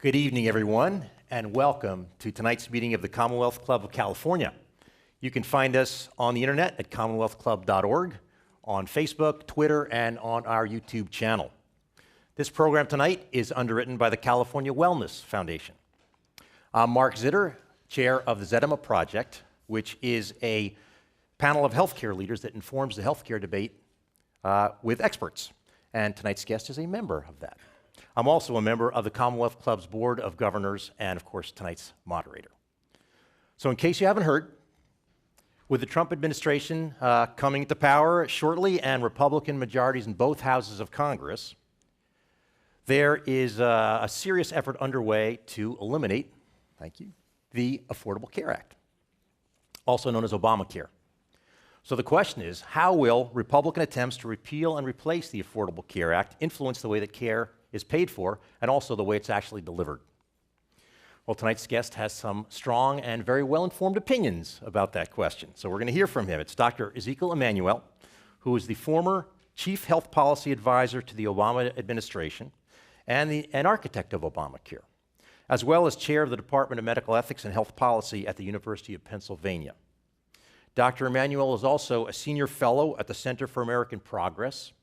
Good evening, everyone, and welcome to tonight's meeting of the Commonwealth Club of California. You can find us on the internet at commonwealthclub.org, on Facebook, Twitter, and on our YouTube channel. This program tonight is underwritten by the California Wellness Foundation. I'm Mark Zitter, chair of the Zedema Project, which is a panel of healthcare leaders that informs the healthcare debate with experts. And tonight's guest is a member of that. I'm also a member of the Commonwealth Club's Board of Governors and, of course, tonight's moderator. So in case you haven't heard, with the Trump administration coming to power shortly and Republican majorities in both houses of Congress, there is a serious effort underway to eliminate, the Affordable Care Act, also known as Obamacare. So the question is, how will Republican attempts to repeal and replace the Affordable Care Act influence the way that care is paid for and also the way it's actually delivered? Well, tonight's guest has some strong and very well-informed opinions about that question. So we're going to hear from him. It's Dr. Ezekiel Emanuel, who is the former Chief Health Policy Advisor to the Obama administration and an architect of Obamacare, as well as chair of the Department of Medical Ethics and Health Policy at the University of Pennsylvania. Dr. Emanuel is also a senior fellow at the Center for American Progress,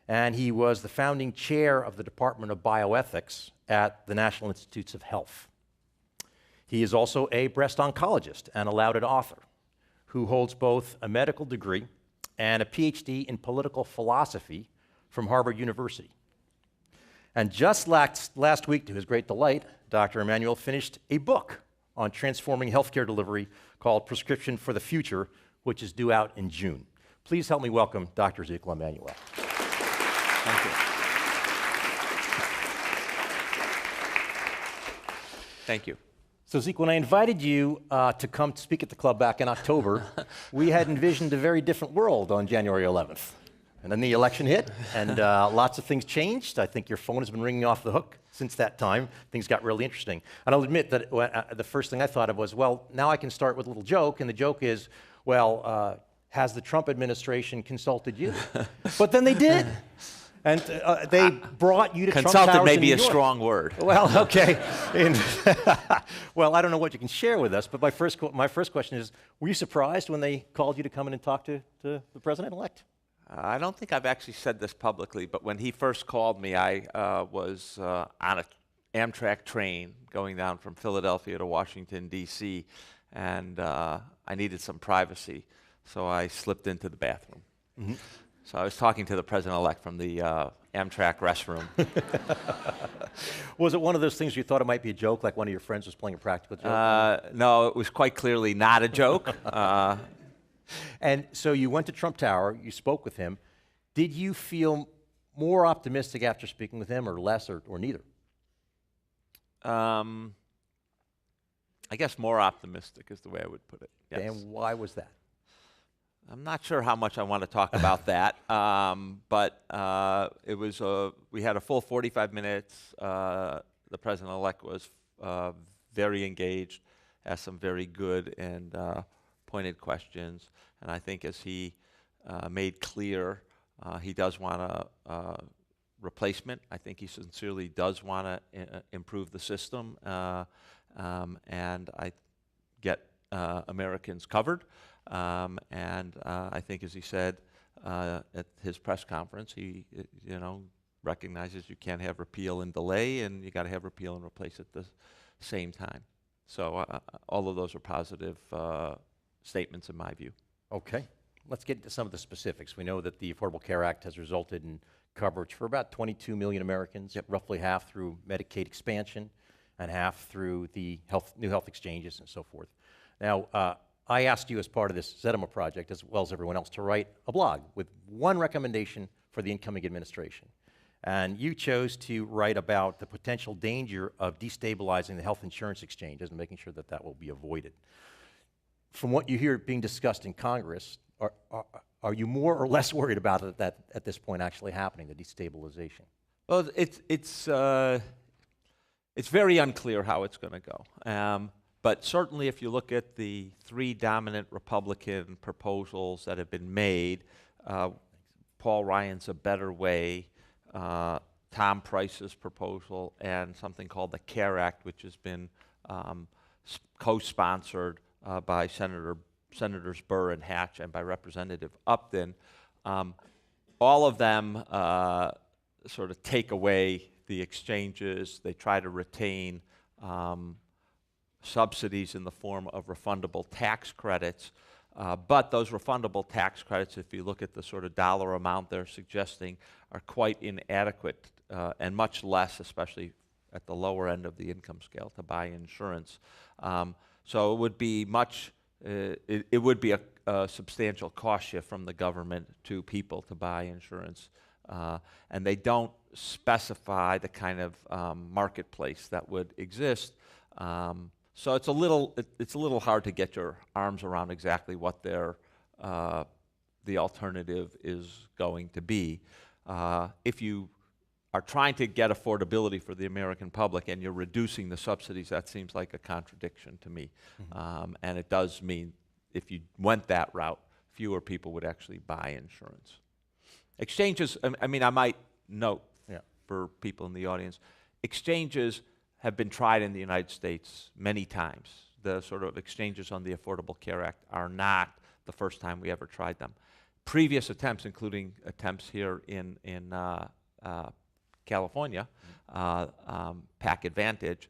and he was the founding chair of the Department of Bioethics at the National Institutes of Health. He is also a breast oncologist and a lauded author who holds both a medical degree and a PhD in political philosophy from Harvard University. And just last week, to his great delight, Dr. Emanuel finished a book on transforming healthcare delivery called Prescription for the Future, which is due out in June. Please help me welcome Dr. Ezekiel Emanuel. Thank you. Thank you. So Zeke, when I invited you to come speak at the club back in October, we had envisioned a very different world on January 11th. And then the election hit, and lots of things changed. I think your phone has been ringing off the hook since that time. Things got really interesting. And I'll admit that the first thing I thought of was, well, now I can start with a little joke, and the joke is, well, has the Trump administration consulted you? But then they did. And they brought you to Trump Towers in New York. Consulted may be a strong word. Well, okay. Well, I don't know what you can share with us, but my first question is, were you surprised when they called you to come in and talk to the president-elect? I don't think I've actually said this publicly, but when he first called me, I was on an Amtrak train going down from Philadelphia to Washington, D.C., and I needed some privacy, so I slipped into the bathroom. Mm-hmm. So I was talking to the president-elect from the Amtrak restroom. Was it one of those things you thought it might be a joke, like one of your friends was playing a practical joke? No, it was quite clearly not a joke. And so you went to Trump Tower, you spoke with him. Did you feel more optimistic after speaking with him, or less, or neither? I guess more optimistic is the way I would put it. Yes. And why was that? I'm not sure how much I want to talk about that, but it was we had a full 45 minutes. The president-elect was very engaged, asked some very good and pointed questions, and I think as he made clear, he does want a replacement. I think he sincerely does want to improve the system, and I get Americans covered. And I think, as he said at his press conference, he recognizes you can't have repeal and delay, and you got to have repeal and replace at the same time. So all of those are positive statements in my view. Okay, let's get into some of the specifics. We know that the Affordable Care Act has resulted in coverage for about 22 million Americans, roughly half through Medicaid expansion and half through the new health exchanges and so forth. Now, I asked you as part of this Zedema project, as well as everyone else, to write a blog with one recommendation for the incoming administration. And you chose to write about the potential danger of destabilizing the health insurance exchanges and making sure that that will be avoided. From what you hear being discussed in Congress, are you more or less worried about it that at this point actually happening, the destabilization? Well, it's very unclear how it's going to go. But certainly if you look at the three dominant Republican proposals that have been made, Paul Ryan's A Better Way Tom Price's proposal and something called the CARE Act, which has been co-sponsored by Senators Burr and Hatch and by Representative Upton. All of them sort of take away the exchanges. They try to retain subsidies in the form of refundable tax credits. But those refundable tax credits, if you look at the sort of dollar amount they're suggesting, are quite inadequate and much less, especially at the lower end of the income scale, to buy insurance. So it would be it would be a substantial cost shift from the government to people to buy insurance. And they don't specify the kind of marketplace that would exist. So it's a little hard to get your arms around exactly what the alternative is going to be. If you are trying to get affordability for the American public and you're reducing the subsidies, that seems like a contradiction to me. And it does mean if you went that route, fewer people would actually buy insurance. Exchanges, I mean, I might note for people in the audience, exchanges have been tried in the United States many times. The sort of exchanges on the Affordable Care Act are not the first time we ever tried them. Previous attempts, including attempts here in California, PAC Advantage,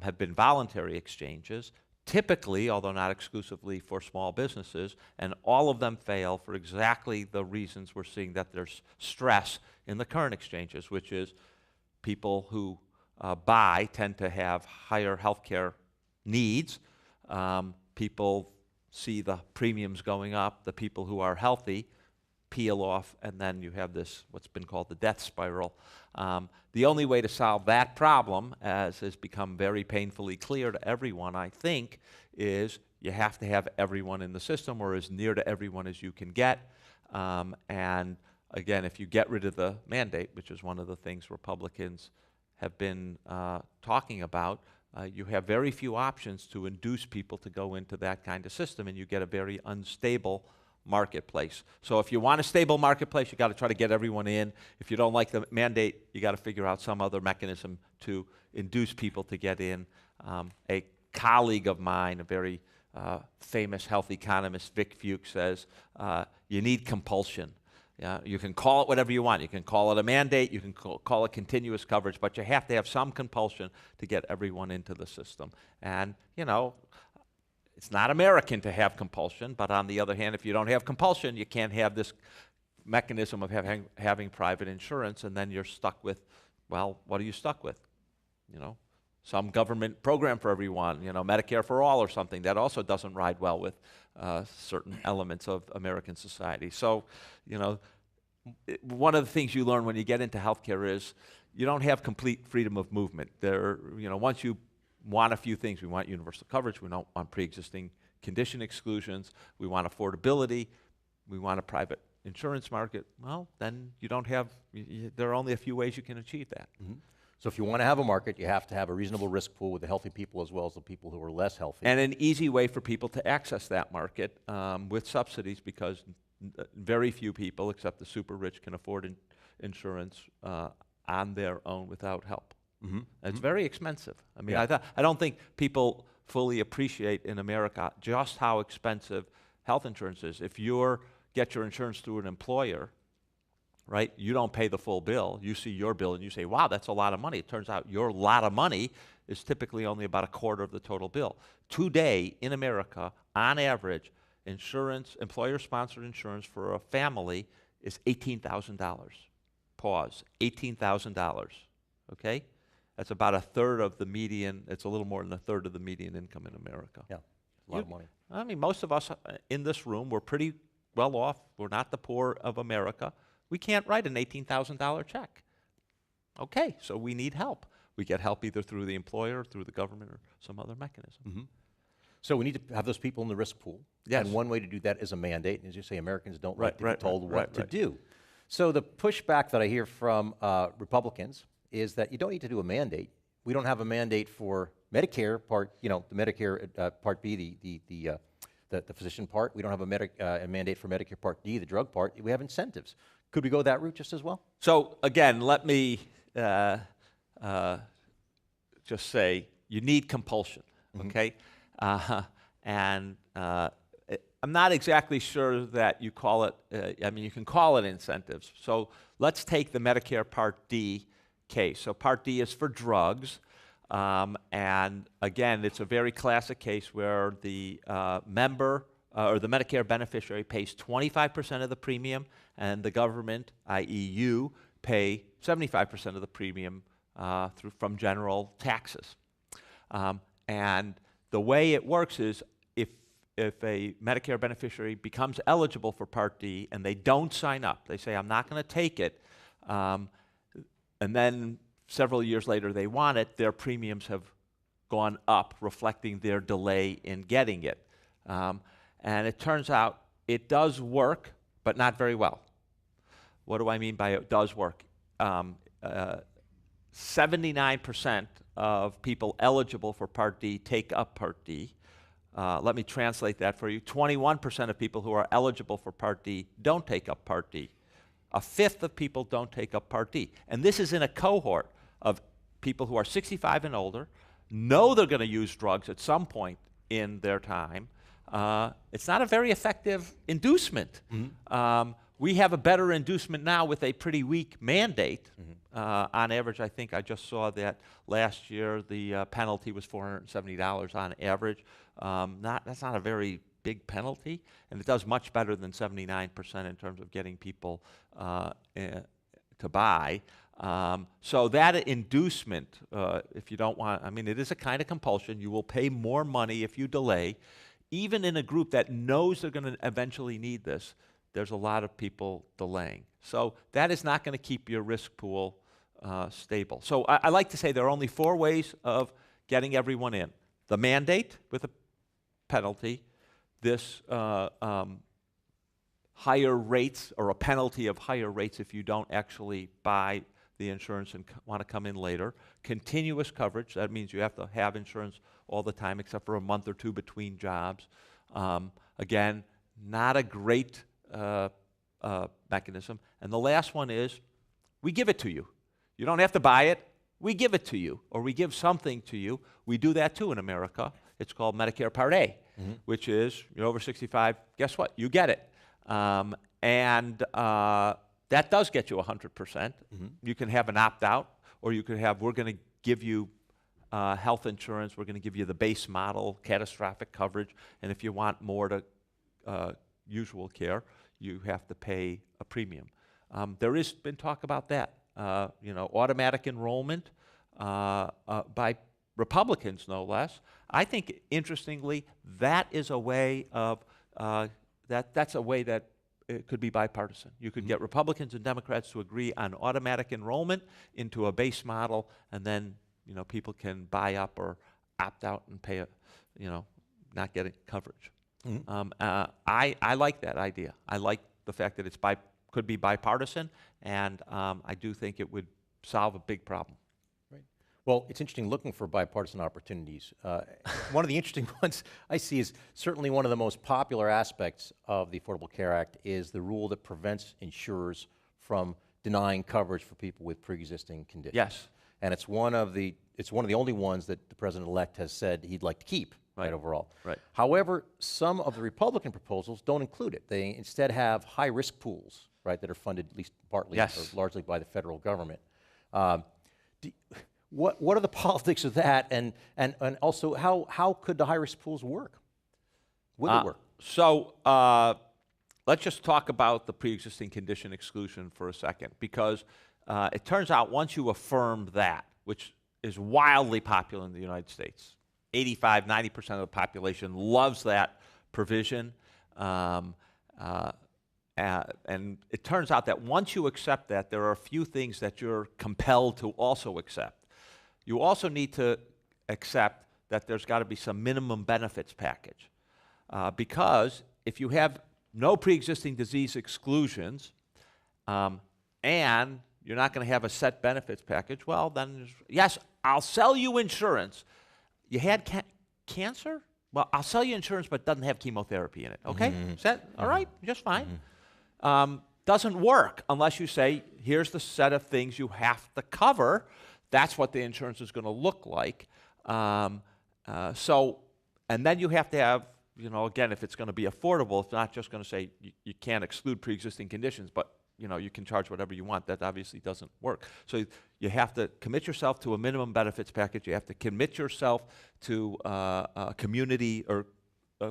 have been voluntary exchanges, typically, although not exclusively, for small businesses, and all of them fail for exactly the reasons we're seeing that there's stress in the current exchanges, which is people who buy tend to have higher healthcare needs. People see the premiums going up. The people who are healthy peel off, and then you have this, what's been called the death spiral. The only way to solve that problem, as has become very painfully clear to everyone, I think, is you have to have everyone in the system, or as near to everyone as you can get. And again, if you get rid of the mandate, which is one of the things Republicans have been talking about, you have very few options to induce people to go into that kind of system, and you get a very unstable marketplace. So if you want a stable marketplace, you got to try to get everyone in. If you don't like the mandate, you got to figure out some other mechanism to induce people to get in. A colleague of mine, a very famous health economist, Vic Fuchs, says you need compulsion. You can call it whatever you want. You can call it a mandate, you can call it continuous coverage, but you have to have some compulsion to get everyone into the system. And, you know, it's not American to have compulsion, but on the other hand, if you don't have compulsion, you can't have this mechanism of having private insurance, and then you're stuck with, well, what are you stuck with? You know, some government program for everyone, you know, Medicare for all or something. That also doesn't ride well with certain elements of American society. So, you know, one of the things you learn when you get into healthcare is you don't have complete freedom of movement. There, you know, once you want a few things, we want universal coverage, we don't want pre-existing condition exclusions, we want affordability, we want a private insurance market. Well, then you don't have, there are only a few ways you can achieve that. So if you want to have a market, you have to have a reasonable risk pool with the healthy people as well as the people who are less healthy. And an easy way for people to access that market with subsidies, because very few people, except the super rich, can afford insurance on their own without help. It's very expensive. I mean, I don't think people fully appreciate in America just how expensive health insurance is. If you get your insurance through an employer, right, you don't pay the full bill. You see your bill and you say, wow, that's a lot of money. It turns out your lot of money is typically only about a quarter of the total bill. Today, in America, on average, insurance, employer-sponsored insurance for a family is $18,000. Pause. $18,000. Okay? That's about a third of the median. It's a little more than a third of the median income in America. Yeah, a lot of money. I mean, most of us in this room, we're pretty well off. We're not the poor of America. We can't write an $18,000 check. Okay, so we need help. We get help either through the employer, or through the government, or some other mechanism. So we need to have those people in the risk pool. Yes. And one way to do that is a mandate. And as you say, Americans don't like to be Right, told what to right. do. So the pushback that I hear from Republicans is that you don't need to do a mandate. We don't have a mandate for Medicare Part, you know, the Medicare Part B, the physician part. We don't have a mandate for Medicare Part D, the drug part. We have incentives. Could we go that route just as well? So again, let me just say you need compulsion, okay? And I'm not exactly sure that you call it, I mean, you can call it incentives. So let's take the Medicare Part D case. So Part D is for drugs. And again, it's a very classic case where the member or the Medicare beneficiary pays 25% of the premium, and the government, i.e. you, pay 75% of the premium from general taxes. And the way it works is if a Medicare beneficiary becomes eligible for Part D and they don't sign up, they say, I'm not going to take it, and then several years later they want it, their premiums have gone up, reflecting their delay in getting it. And it turns out it does work, but not very well. What do I mean by it does work? 79% of people eligible for Part D take up Part D. Let me translate that for you. 21% of people who are eligible for Part D don't take up Part D. A fifth of people don't take up Part D. And this is in a cohort of people who are 65 and older, know they're going to use drugs at some point in their time. It's not a very effective inducement. We have a better inducement now with a pretty weak mandate. On average, I think I just saw that last year the penalty was $470 on average. That's not a very big penalty, and it does much better than 79% in terms of getting people to buy. So that inducement, if you don't want, I mean, it is a kind of compulsion. You will pay more money if you delay. Even in a group that knows they're going to eventually need this, there's a lot of people delaying. So that is not going to keep your risk pool stable. So I like to say there are only 4 ways of getting everyone in. The mandate with a penalty, this higher rates or a penalty of higher rates if you don't actually buy the insurance and want to come in later. Continuous coverage, that means you have to have insurance all the time except for a month or 2 between jobs. Again, not a great mechanism. And the last one is we give it to you. You don't have to buy it. We give it to you, or we give something to you. We do that too in America. It's called Medicare Part A, which is you're over 65, guess what? You get it. And that does get you 100%. You can have an opt-out, or you could have, we're going to give you health insurance, we're going to give you the base model, catastrophic coverage, and if you want more to usual care, you have to pay a premium. There has been talk about that. Automatic enrollment by Republicans, no less. I think, interestingly, that is a way of that's a way that it could be bipartisan. You could get Republicans and Democrats to agree on automatic enrollment into a base model, and then people can buy up or opt out and pay not getting coverage. I like that idea. I like the fact that it's could be bipartisan, and I do think it would solve a big problem. Right. Well, it's interesting looking for bipartisan opportunities. One of the interesting ones I see is certainly one of the most popular aspects of the Affordable Care Act is the rule that prevents insurers from denying coverage for people with pre-existing conditions. Yes. And it's one of the only ones that the president-elect has said he'd like to keep. Right, overall. Right. However, some of the Republican proposals don't include it. They instead have high-risk pools, right, that are funded at least partly or largely by the federal government. What are the politics of that, and also how could the high-risk pools work? Would it work? So let's just talk about the pre-existing condition exclusion for a second, because it turns out once you affirm that, which is wildly popular in the United States, 85, 90% of the population loves that provision. And it turns out that once you accept that, there are a few things that you're compelled to also accept. You also need to accept that there's got to be some minimum benefits package. Because if you have no pre-existing disease exclusions, and you're not going to have a set benefits package, well, then, yes, I'll sell you insurance. You had cancer? Well, I'll sell you insurance, but it doesn't have chemotherapy in it, okay? Is that all right? Just fine. doesn't work unless you say, here's the set of things you have to cover. That's what the insurance is going to look like. And then you have to have, again, if it's going to be affordable, it's not just going to say you can't exclude pre-existing conditions, but you can charge whatever you want. That obviously doesn't work. So you have to commit yourself to a minimum benefits package. You have to commit yourself to a community or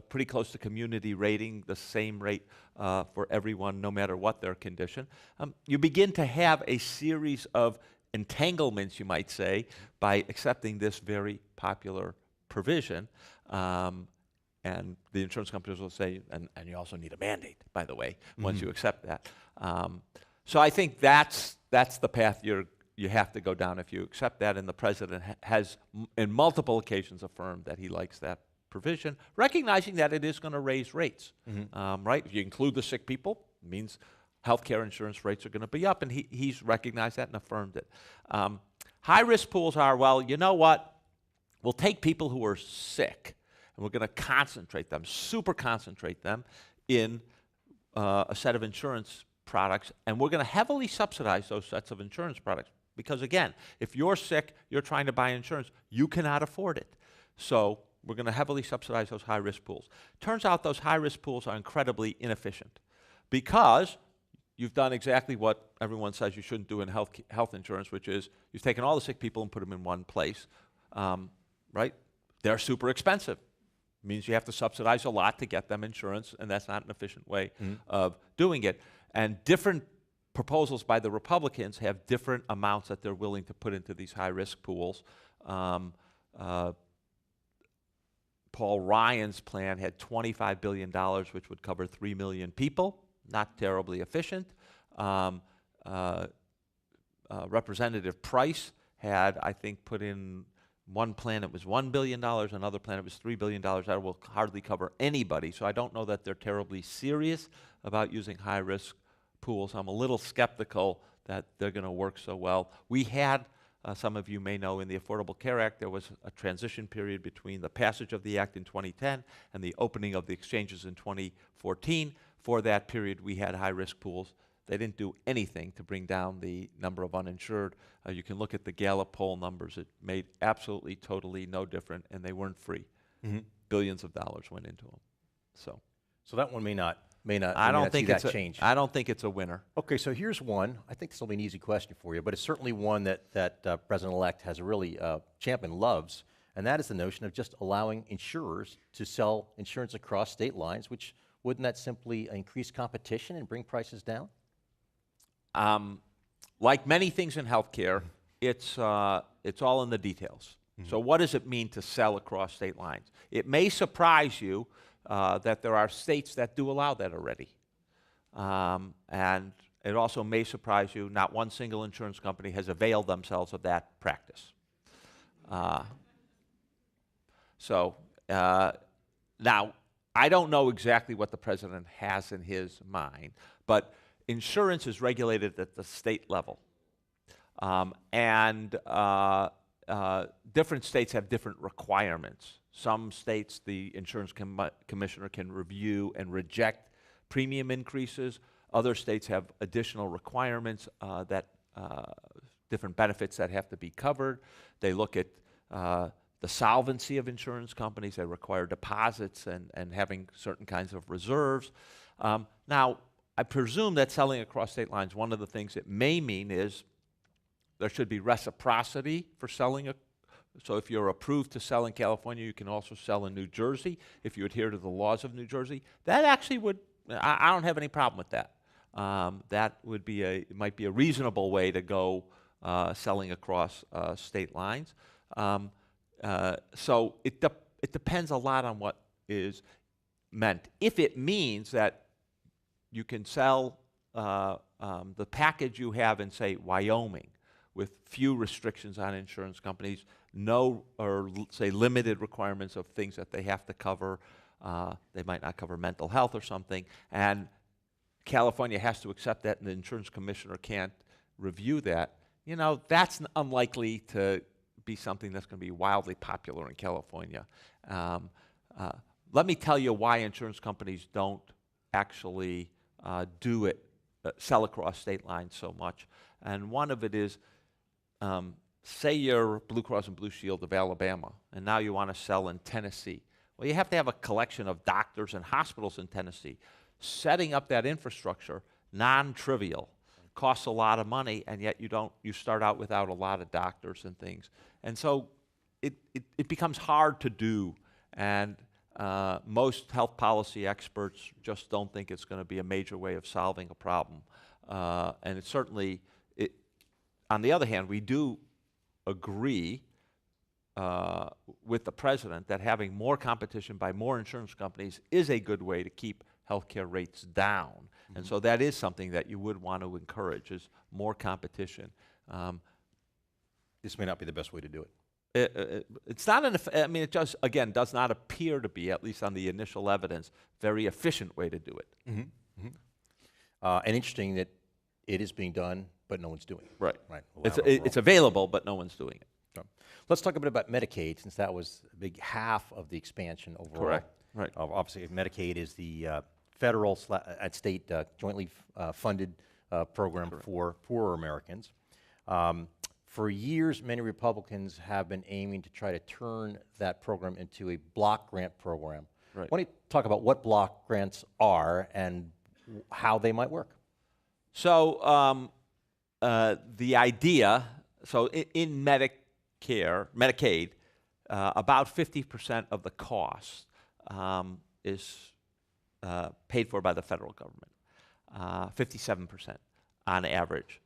pretty close to community rating, the same rate for everyone, no matter what their condition. You begin to have a series of entanglements, you might say, by accepting this very popular provision. And the insurance companies will say, and you also need a mandate, by the way, once you accept that. So I think that's the path you have to go down if you accept that, and the president has, in multiple occasions, affirmed that he likes that provision, recognizing that it is going to raise rates, right? If you include the sick people, it means healthcare insurance rates are going to be up, and he's recognized that and affirmed it. High-risk pools are, well, you know what? We'll take people who are sick, and we're going to concentrate them, super concentrate them in a set of insurance products, and we're going to heavily subsidize those sets of insurance products. Because again, if you're sick, you're trying to buy insurance, you cannot afford it. So we're going to heavily subsidize those high-risk pools. Turns out those high-risk pools are incredibly inefficient because you've done exactly what everyone says you shouldn't do in health insurance, which is you've taken all the sick people and put them in one place, right? They're super expensive. It means you have to subsidize a lot to get them insurance, and that's not an efficient way of doing it. And different proposals by the Republicans have different amounts that they're willing to put into these high-risk pools. Paul Ryan's plan had $25 billion, which would cover 3 million people. Not terribly efficient. Representative Price had, I think, put in one plan it was $1 billion, another plan it was $3 billion. That will hardly cover anybody. So I don't know that they're terribly serious about using high-risk pools. I'm a little skeptical that they're going to work so well. We had, some of you may know, in the Affordable Care Act, there was a transition period between the passage of the act in 2010 and the opening of the exchanges in 2014. For that period, we had high-risk pools. They didn't do anything to bring down the number of uninsured. You can look at the Gallup poll numbers. It made absolutely, totally no difference, and they weren't free. Billions of dollars went into them. So that one may not I don't think see it's that change. I don't think it's a winner. Okay, so here's one. I think this will be an easy question for you, but it's certainly one that President-elect has really championed, loves, and that is the notion of just allowing insurers to sell insurance across state lines, which wouldn't that simply increase competition and bring prices down? Like many things in healthcare, it's all in the details. So what does it mean to sell across state lines? It may surprise you that there are states that do allow that already. And it also may surprise you not one single insurance company has availed themselves of that practice. Now, I don't know exactly what the president has in his mind, but insurance is regulated at the state level. Different states have different requirements. Some states, the insurance commissioner can review and reject premium increases. Other states have additional requirements different benefits that have to be covered. They look at the solvency of insurance companies. They require deposits and having certain kinds of reserves. Now, I presume that selling across state lines, one of the things it may mean is there should be reciprocity for selling. So if you're approved to sell in California, you can also sell in New Jersey if you adhere to the laws of New Jersey. That actually would, I don't have any problem with that. That would be might be a reasonable way to go selling across state lines. So it depends a lot on what is meant. If it means that you can sell the package you have in, say, Wyoming, with few restrictions on insurance companies, say limited requirements of things that they have to cover. They might not cover mental health or something, and California has to accept that, and the insurance commissioner can't review that. That's unlikely to be something that's going to be wildly popular in California. Let me tell you why insurance companies don't actually do it sell across state lines so much. And one of it is, say you're Blue Cross and Blue Shield of Alabama, and now you want to sell in Tennessee. Well, you have to have a collection of doctors and hospitals in Tennessee. Setting up that infrastructure, non-trivial, costs a lot of money, and yet you start out without a lot of doctors and things. And so it becomes hard to do, and most health policy experts just don't think it's going to be a major way of solving a problem. And it certainly, on the other hand, we do agree with the president that having more competition by more insurance companies is a good way to keep healthcare rates down. Mm-hmm. And so that is something that you would want to encourage, is more competition. This may not be the best way to do it. It's not I mean, it just, again, does not appear to be, at least on the initial evidence, very efficient way to do it. Mm-hmm. Mm-hmm. And interesting that it is being done, but no one's doing it. Right. Right. It's available, but no one's doing it. So let's talk a bit about Medicaid, since that was a big half of the expansion overall. Correct. Right. Obviously, Medicaid is the federal and state jointly funded program for poorer Americans. For years, many Republicans have been aiming to try to turn that program into a block grant program. Right. Why don't you talk about what block grants are and how they might work? So the idea, so in Medicaid, about 50% of the cost is paid for by the federal government, 57% on average.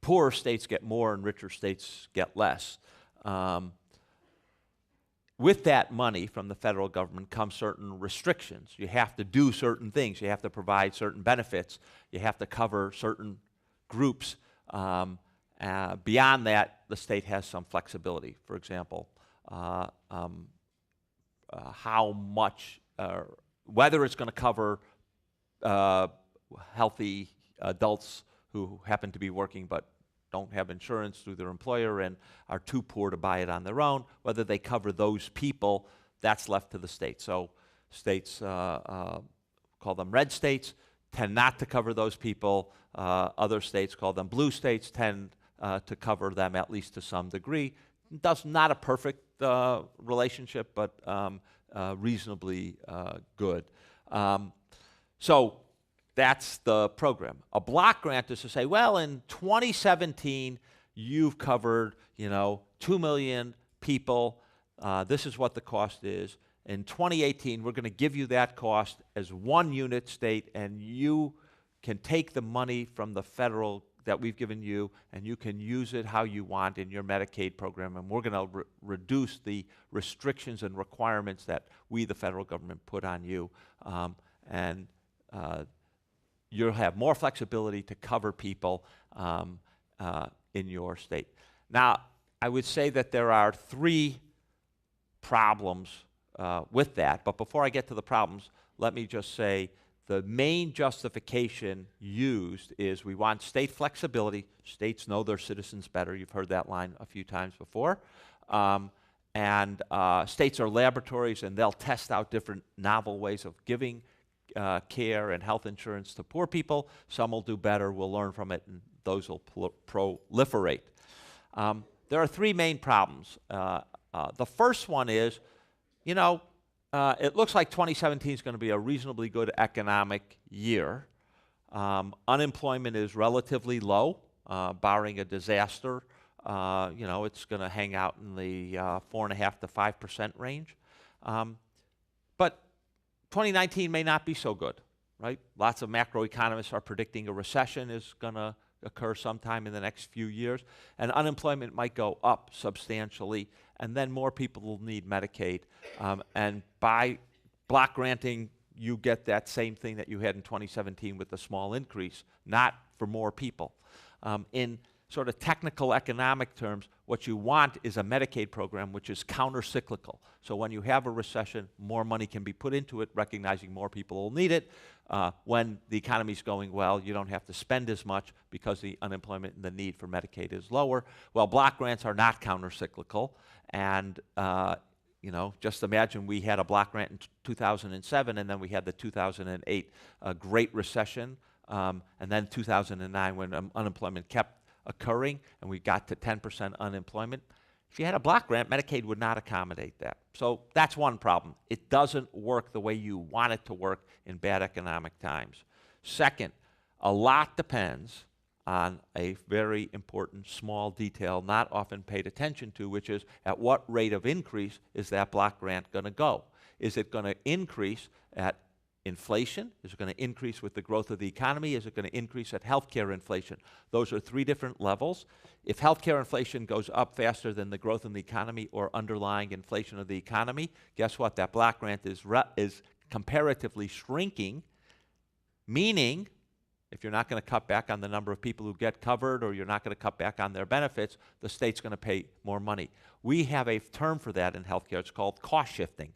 Poorer states get more and richer states get less. With that money from the federal government come certain restrictions. You have to do certain things. You have to provide certain benefits. You have to cover certain groups. Beyond that, the state has some flexibility. For example, how much, whether it's going to cover healthy adults who happen to be working but don't have insurance through their employer and are too poor to buy it on their own, whether they cover those people, that's left to the state. So states, call them red states, tend not to cover those people. Other states, call them blue states, tend to cover them at least to some degree. That's not a perfect relationship, but reasonably good. So that's the program. A block grant is to say, well, in 2017, you've covered, 2 million people. This is what the cost is. In 2018, we're going to give you that cost as one unit state, and you can take the money from the federal that we've given you, and you can use it how you want in your Medicaid program, and we're going to reduce the restrictions and requirements that we, the federal government, put on you. You'll have more flexibility to cover people in your state. Now, I would say that there are 3 problems with that, but before I get to the problems, let me just say the main justification used is we want state flexibility. States know their citizens better. You've heard that line a few times before. States are laboratories, and they'll test out different novel ways of giving care and health insurance to poor people. Some will do better. We'll learn from it, and those will proliferate. There are 3 main problems. The first one is, it looks like 2017 is going to be a reasonably good economic year. Unemployment is relatively low, barring a disaster. It's going to hang out in the 4.5% to 5% range. But 2019 may not be so good, right? Lots of macroeconomists are predicting a recession is going to occur sometime in the next few years, and unemployment might go up substantially, and then more people will need Medicaid. And by block granting, you get that same thing that you had in 2017 with the small increase, not for more people. In sort of technical economic terms, what you want is a Medicaid program which is counter-cyclical. So when you have a recession, more money can be put into it, recognizing more people will need it. When the economy's going well, you don't have to spend as much because the unemployment and the need for Medicaid is lower. Well, block grants are not counter-cyclical, and just imagine we had a block grant in 2007, and then we had the 2008 Great Recession. And then 2009, when unemployment kept occurring and we got to 10% unemployment, if you had a block grant, Medicaid would not accommodate that. So that's one problem. It doesn't work the way you want it to work in bad economic times. Second, a lot depends on a very important small detail not often paid attention to, which is at what rate of increase is that block grant going to go? Is it going to increase at inflation? Is it going to increase with the growth of the economy? Is it going to increase at healthcare inflation? Those are three different levels. If healthcare inflation goes up faster than the growth in the economy or underlying inflation of the economy, guess what? That block grant is comparatively shrinking, meaning if you're not going to cut back on the number of people who get covered or you're not going to cut back on their benefits, the state's going to pay more money. We have a term for that in healthcare. It's called cost shifting.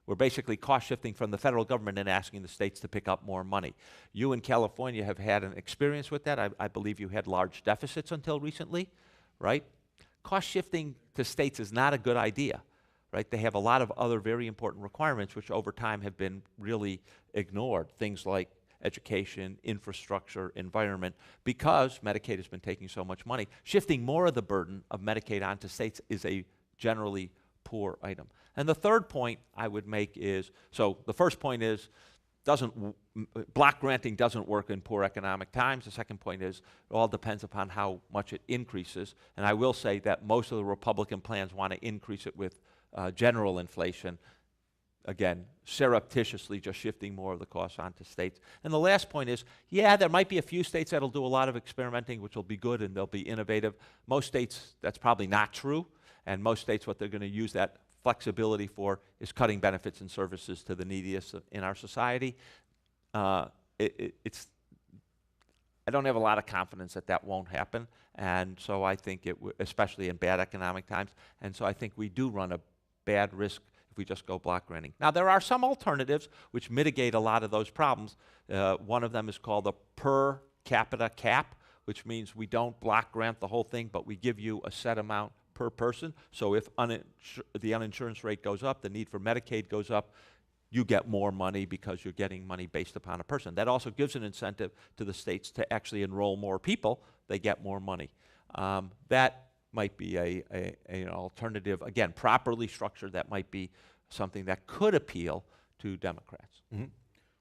We're basically cost shifting from the federal government and asking the states to pick up more money. You in California have had an experience with that. I believe you had large deficits until recently, right? Cost shifting to states is not a good idea, right? They have a lot of other very important requirements which over time have been really ignored. Things like education, infrastructure, environment, because Medicaid has been taking so much money. Shifting more of the burden of Medicaid onto states is a generally poor item. And the third point I would make is, so the first point is, block granting doesn't work in poor economic times. The second point is, it all depends upon how much it increases. And I will say that most of the Republican plans want to increase it with general inflation. Again, surreptitiously just shifting more of the costs onto states. And the last point is, yeah, there might be a few states that'll do a lot of experimenting, which will be good and they'll be innovative. Most states, that's probably not true. And most states, what they're going to use that flexibility for is cutting benefits and services to the neediest in our society. I don't have a lot of confidence that that won't happen. And so I think especially in bad economic times. And so I think we do run a bad risk if we just go block granting. Now, there are some alternatives which mitigate a lot of those problems. One of them is called a per capita cap, which means we don't block grant the whole thing, but we give you a set amount per person. So if the uninsurance rate goes up, the need for Medicaid goes up, you get more money because you're getting money based upon a person. That also gives an incentive to the states to actually enroll more people. They get more money. That might be an alternative, again, properly structured, that might be something that could appeal to Democrats. Mm-hmm. Well,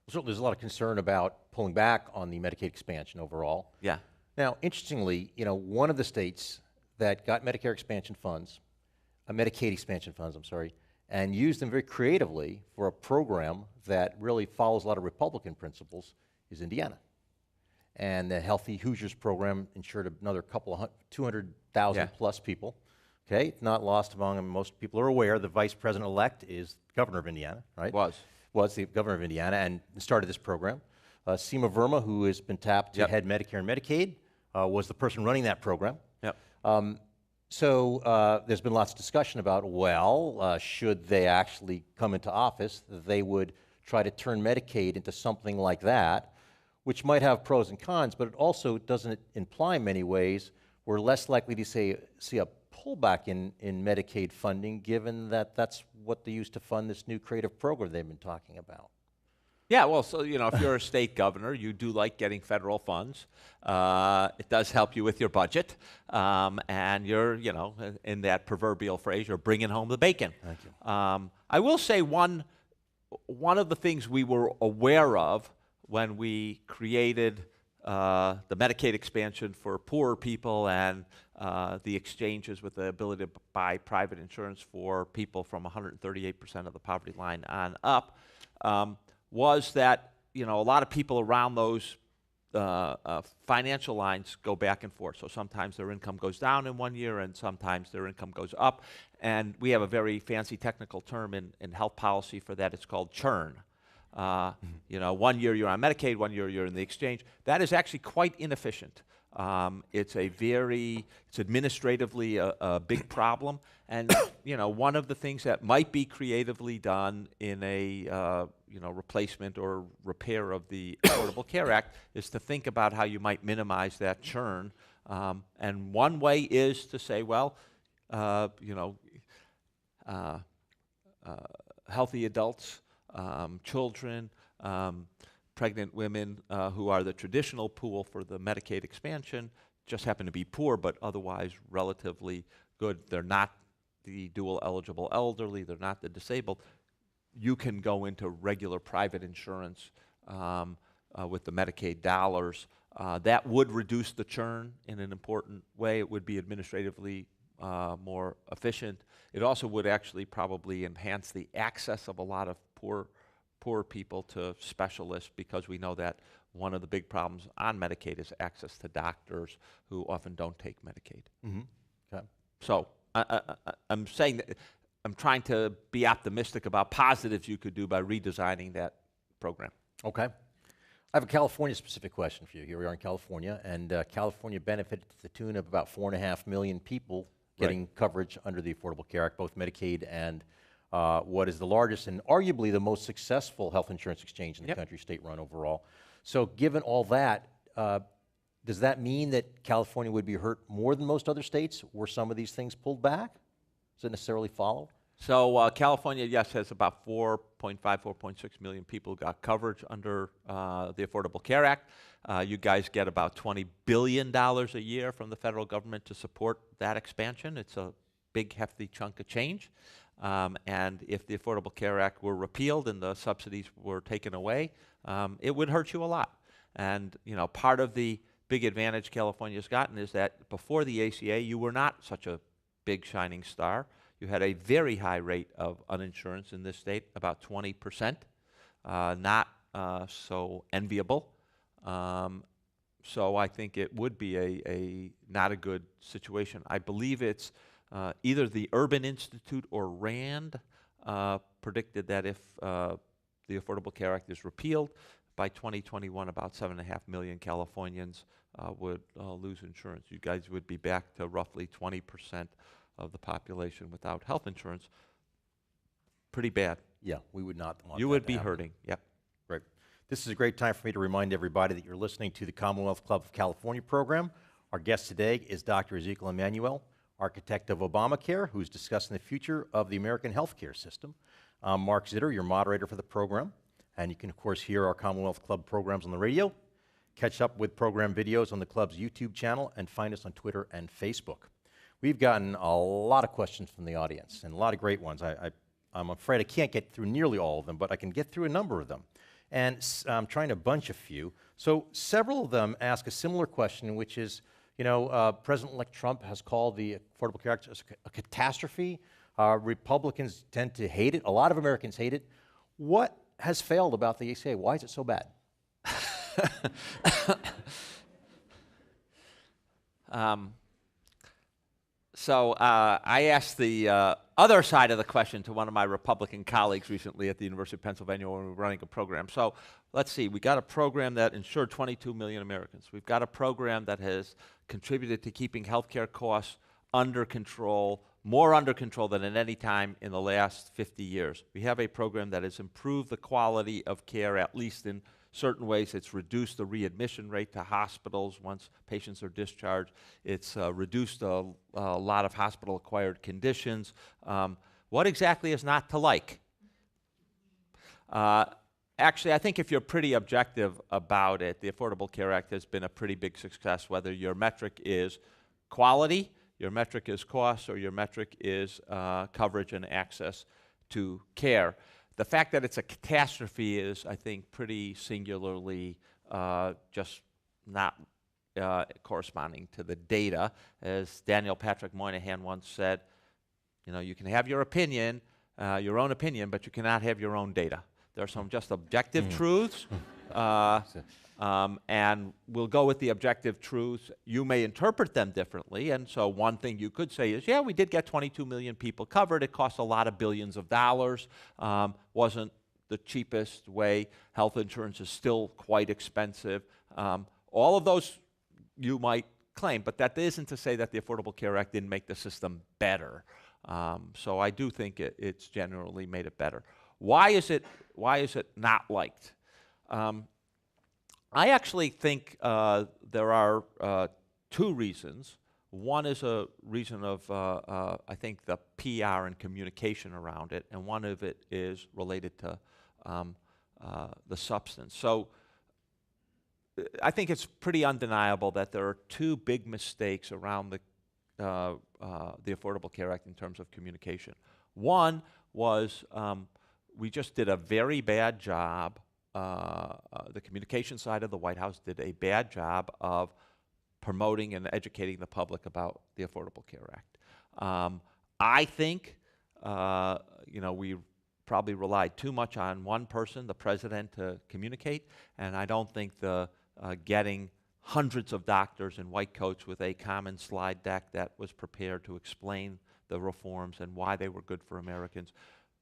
certainly there's a lot of concern about pulling back on the Medicaid expansion overall. Yeah. Now, interestingly, one of the states that got Medicare expansion funds, Medicaid expansion funds, I'm sorry, and used them very creatively for a program that really follows a lot of Republican principles is Indiana. And the Healthy Hoosiers program insured another 200,000 plus people. Okay, it's not lost among them. Most people are aware the vice president-elect is the governor of Indiana, right? Was the governor of Indiana and started this program. Seema Verma, who has been tapped to head Medicare and Medicaid, was the person running that program. Yep. So there's been lots of discussion about, should they actually come into office, they would try to turn Medicaid into something like that, which might have pros and cons, but it also doesn't imply in many ways we're less likely to see a pullback in Medicaid funding, given that that's what they use to fund this new creative program they've been talking about. Yeah, well, so, if you're a state governor, you do like getting federal funds. It does help you with your budget. And you're, in that proverbial phrase, you're bringing home the bacon. Thank you. I will say one of the things we were aware of when we created the Medicaid expansion for poorer people and the exchanges with the ability to buy private insurance for people from 138% of the poverty line on up, was that a lot of people around those financial lines go back and forth. So sometimes their income goes down in 1 year and sometimes their income goes up. And we have a very fancy technical term in health policy for that. It's called churn. 1 year you're on Medicaid, 1 year you're in the exchange. That is actually quite inefficient. It's administratively a big problem. And, one of the things that might be creatively done in a, replacement or repair of the Affordable Care Act is to think about how you might minimize that churn. And one way is to say, healthy adults, children, pregnant women who are the traditional pool for the Medicaid expansion just happen to be poor, but otherwise relatively good. They're not the dual eligible elderly. They're not the disabled. You can go into regular private insurance with the Medicaid dollars. That would reduce the churn in an important way. It would be administratively more efficient. It also would actually probably enhance the access of a lot of poor people to specialists, because we know that one of the big problems on Medicaid is access to doctors who often don't take Medicaid. Okay. So I'm saying that I'm trying to be optimistic about positives you could do by redesigning that program. Okay. I have a California-specific question for you. Here we are in California, and California benefited to the tune of about 4.5 million people getting coverage under the Affordable Care Act, both Medicaid and what is the largest and arguably the most successful health insurance exchange in the country, state-run overall. So given all that, does that mean that California would be hurt more than most other states were some of these things pulled back? Does it necessarily follow? So California, yes, has about 4.5, 4.6 million people got coverage under the Affordable Care Act. You guys get about $20 billion a year from the federal government to support that expansion. It's a big, hefty chunk of change. And if the Affordable Care Act were repealed and the subsidies were taken away, it would hurt you a lot. And you know, part of the big advantage California's gotten is that before the ACA, you were not such a big shining star. You had a very high rate of uninsurance in this state, about 20%, not so enviable. So I think it would be a not a good situation. I believe it's either the Urban Institute or RAND predicted that if the Affordable Care Act is repealed, by 2021, about 7.5 million Californians would lose insurance. You guys would be back to roughly 20% of the population without health insurance. Pretty bad. Yeah, we would not want You that would to be happen. hurting, yep. Right. This is a great time for me to remind everybody that you're listening to the Commonwealth Club of California program. Our guest today is Dr. Ezekiel Emanuel, architect of Obamacare, who's discussing the future of the American healthcare system. I'm Mark Zitter, your moderator for the program, and you can, of course, hear our Commonwealth Club programs on the radio, catch up with program videos on the club's YouTube channel, and find us on Twitter and Facebook. We've gotten a lot of questions from the audience, and a lot of great ones. I'm afraid I can't get through nearly all of them, but I can get through a number of them. And I'm trying to bunch a few. So several of them ask a similar question, which is, you know, President-elect Trump has called the Affordable Care Act a catastrophe. Republicans tend to hate it. A lot of Americans hate it. What has failed about the ACA? Why is it so bad? So I asked the other side of the question to one of my Republican colleagues recently at the University of Pennsylvania when we were running a program. So let's see, we got a program that insured 22 million Americans. We've got a program that has contributed to keeping healthcare costs under control, more under control than at any time in the last 50 years. We have a program that has improved the quality of care, at least in certain ways. It's reduced the readmission rate to hospitals once patients are discharged. It's reduced a lot of hospital-acquired conditions. What exactly is not to like? Actually, I think if you're pretty objective about it, the Affordable Care Act has been a pretty big success, whether your metric is quality, your metric is cost, or your metric is coverage and access to care. The fact that it's a catastrophe is, I think, pretty singularly just not corresponding to the data. As Daniel Patrick Moynihan once said, you know, you can have your opinion, your own opinion, but you cannot have your own data. There are some just objective truths, and we'll go with the objective truths. You may interpret them differently, and so one thing you could say is, yeah, we did get 22 million people covered. It cost a lot of billions of dollars. Wasn't the cheapest way. Health insurance is still quite expensive. All of those you might claim, but that isn't to say that the Affordable Care Act didn't make the system better. So I do think it's generally made it better. Why is it not liked? I actually think there are two reasons. One is a reason of, I think, the PR and communication around it, and one of it is related to the substance. So I think it's pretty undeniable that there are two big mistakes around the Affordable Care Act in terms of communication. One was we just did a very bad job. The communication side of the White House did a bad job of promoting and educating the public about the Affordable Care Act. I think we probably relied too much on one person, the president, to communicate, and I don't think the getting hundreds of doctors in white coats with a common slide deck that was prepared to explain the reforms and why they were good for Americans,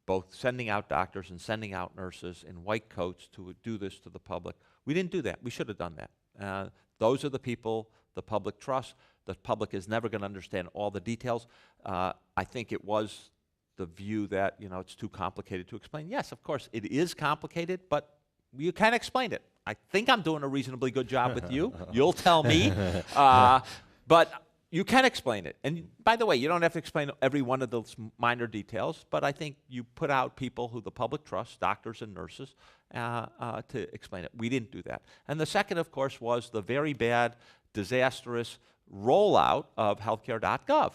both sending out doctors and sending out nurses in white coats to do this to the public. We didn't do that. We should have done that. Those are the people the public trusts. The public is never going to understand all the details. I think it was the view that it's too complicated to explain. Yes, of course, it is complicated, but you can explain it. I think I'm doing a reasonably good job with you. You'll tell me. But you can explain it. And by the way, you don't have to explain every one of those minor details, but I think you put out people who the public trusts, doctors and nurses, to explain it. We didn't do that. And the second, of course, was the very bad, disastrous rollout of healthcare.gov.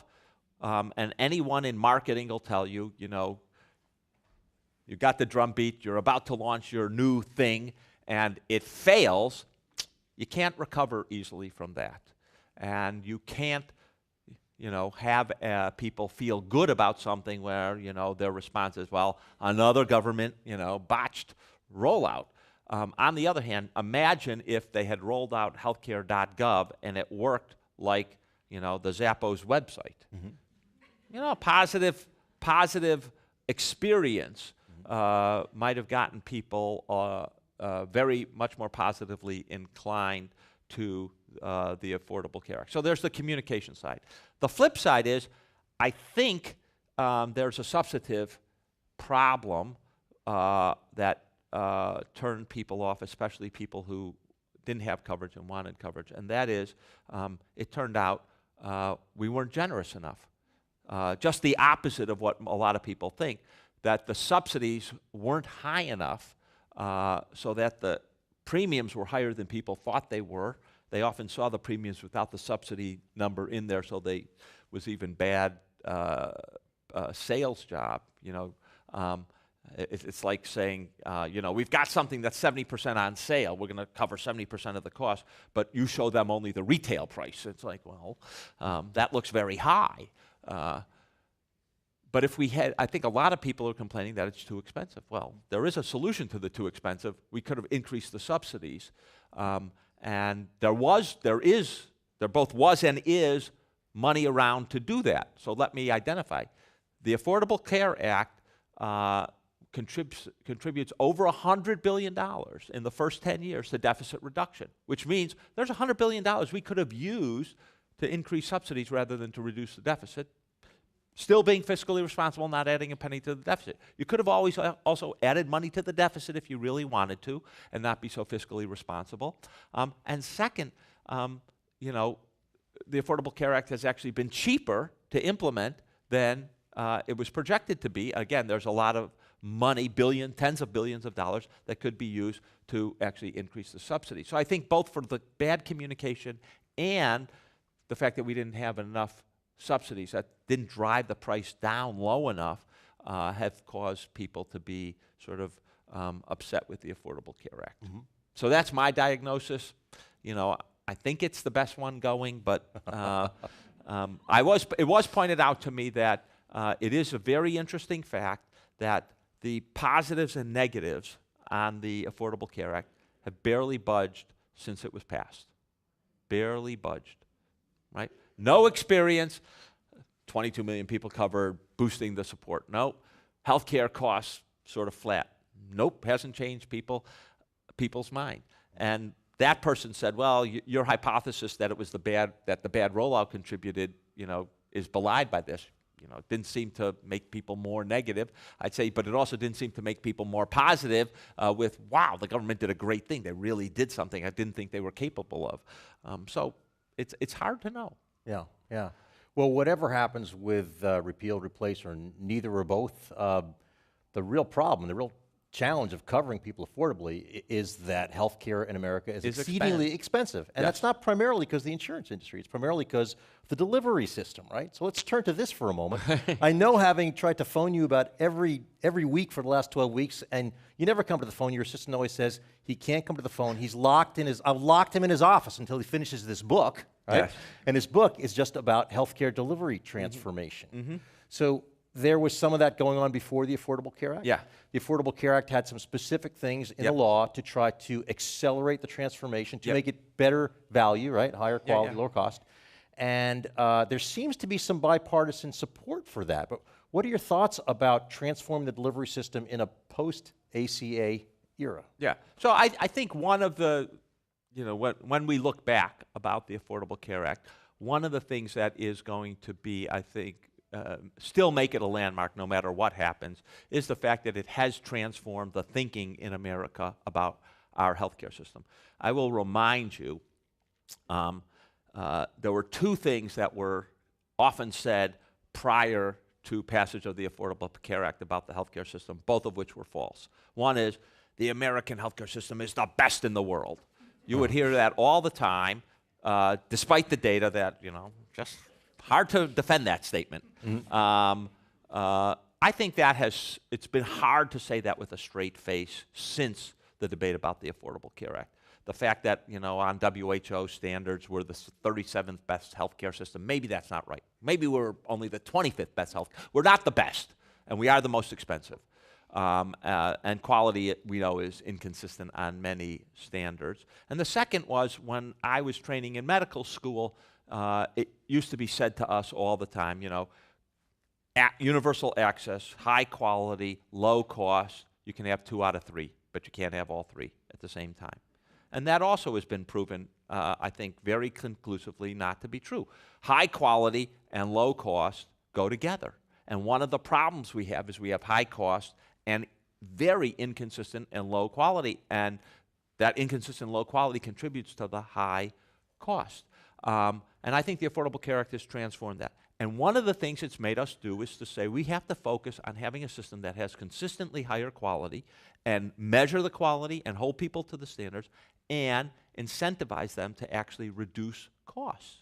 And anyone in marketing will tell you, you got the drumbeat, you're about to launch your new thing, and it fails. You can't recover easily from that. And you can't, have people feel good about something where, their response is, well, another government, botched rollout. On the other hand, imagine if they had rolled out healthcare.gov and it worked like, the Zappos website. Mm-hmm. A positive experience might have gotten people very much more positively inclined to the Affordable Care Act. So there's the communication side. The flip side is, I think there's a substantive problem that turned people off, especially people who didn't have coverage and wanted coverage, and that is, it turned out we weren't generous enough. Just the opposite of what a lot of people think, that the subsidies weren't high enough so that the premiums were higher than people thought they were. They often saw the premiums without the subsidy number in there, so they was even bad sales job. It's like saying, we've got something that's 70% on sale. We're going to cover 70% of the cost, but you show them only the retail price. It's like, well, that looks very high. But if we had, I think a lot of people are complaining that it's too expensive. Well, there is a solution to the too expensive. We could have increased the subsidies. And there both was and is money around to do that. So let me identify. The Affordable Care Act contributes over $100 billion in the first 10 years to deficit reduction, which means there's $100 billion we could have used to increase subsidies rather than to reduce the deficit, still being fiscally responsible, not adding a penny to the deficit. You could have always also added money to the deficit if you really wanted to and not be so fiscally responsible. And second, the Affordable Care Act has actually been cheaper to implement than it was projected to be. Again, there's a lot of money, tens of billions of dollars that could be used to actually increase the subsidy. So I think both for the bad communication and the fact that we didn't have enough subsidies that didn't drive the price down low enough have caused people to be sort of upset with the Affordable Care Act. Mm-hmm. So that's my diagnosis. I think it's the best one going, but it was pointed out to me that it is a very interesting fact that the positives and negatives on the Affordable Care Act have barely budged since it was passed. Barely budged, right? No experience, 22 million people covered, boosting the support. Nope. Healthcare costs sort of flat. Nope, hasn't changed people's mind. And that person said, well, your hypothesis that it was the bad rollout contributed, is belied by this. It didn't seem to make people more negative, I'd say, but it also didn't seem to make people more positive with, wow, the government did a great thing. They really did something I didn't think they were capable of. So it's hard to know. Yeah. Well, whatever happens with repeal, replace, or neither or both, the real problem, the real challenge of covering people affordably is that healthcare in America is Is exceedingly expensive. And that's not primarily because of the insurance industry, it's primarily because of the delivery system, right? So let's turn to this for a moment. I know, having tried to phone you about every week for the last 12 weeks, and you never come to the phone. Your assistant always says he can't come to the phone. I've locked him in his office until he finishes this book, right? Yes. And his book is just about healthcare delivery transformation. So there was some of that going on before the Affordable Care Act. Yeah. The Affordable Care Act had some specific things in the law to try to accelerate the transformation, to make it better value, right? Higher quality, lower cost. And there seems to be some bipartisan support for that. But what are your thoughts about transforming the delivery system in a post-ACA era? Yeah. So I think one of the, when we look back about the Affordable Care Act, one of the things that is going to be, I think, still make it a landmark no matter what happens, is the fact that it has transformed the thinking in America about our healthcare system. I will remind you, there were two things that were often said prior to passage of the Affordable Care Act about the healthcare system, both of which were false. One is, the American healthcare system is the best in the world. You would hear that all the time, despite the data that, just hard to defend that statement. I think it's been hard to say that with a straight face since the debate about the Affordable Care Act. The fact that, on WHO standards, we're the 37th best healthcare system, maybe that's not right. Maybe we're only the 25th best health. We're not the best, and we are the most expensive. And quality, we know, is inconsistent on many standards. And the second was, when I was training in medical school, it used to be said to us all the time, universal access, high quality, low cost, you can have 2 out of 3, but you can't have all 3 at the same time. And that also has been proven, I think, very conclusively not to be true. High quality and low cost go together. And one of the problems we have is we have high cost and very inconsistent and low quality. And that inconsistent low quality contributes to the high cost. And I think the Affordable Care Act has transformed that. And one of the things it's made us do is to say we have to focus on having a system that has consistently higher quality and measure the quality and hold people to the standards and incentivize them to actually reduce costs.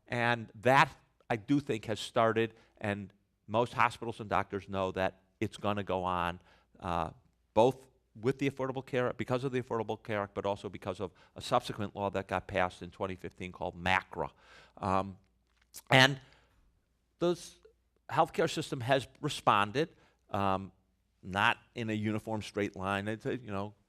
And that, I do think, has started, and most hospitals and doctors know that it's going to go on, both with the Affordable Care Act, because of the Affordable Care Act, but also because of a subsequent law that got passed in 2015 called MACRA. And the healthcare system has responded, not in a uniform straight line. It's,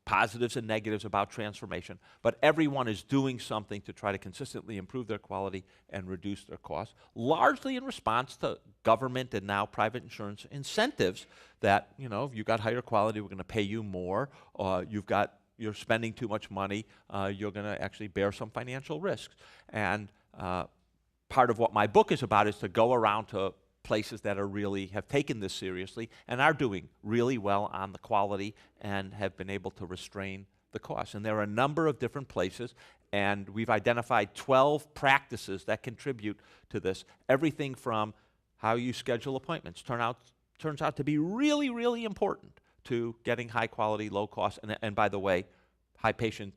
positives and negatives about transformation, but everyone is doing something to try to consistently improve their quality and reduce their costs, largely in response to government and now private insurance incentives that, if you got higher quality, we're going to pay you more, you're spending too much money, you're going to actually bear some financial risks. And part of what my book is about is to go around to places that have taken this seriously and are doing really well on the quality and have been able to restrain the costs. And there are a number of different places, and we've identified 12 practices that contribute to this. Everything from how you schedule appointments turns out to be really, really important to getting high quality, low cost, and by the way, high patient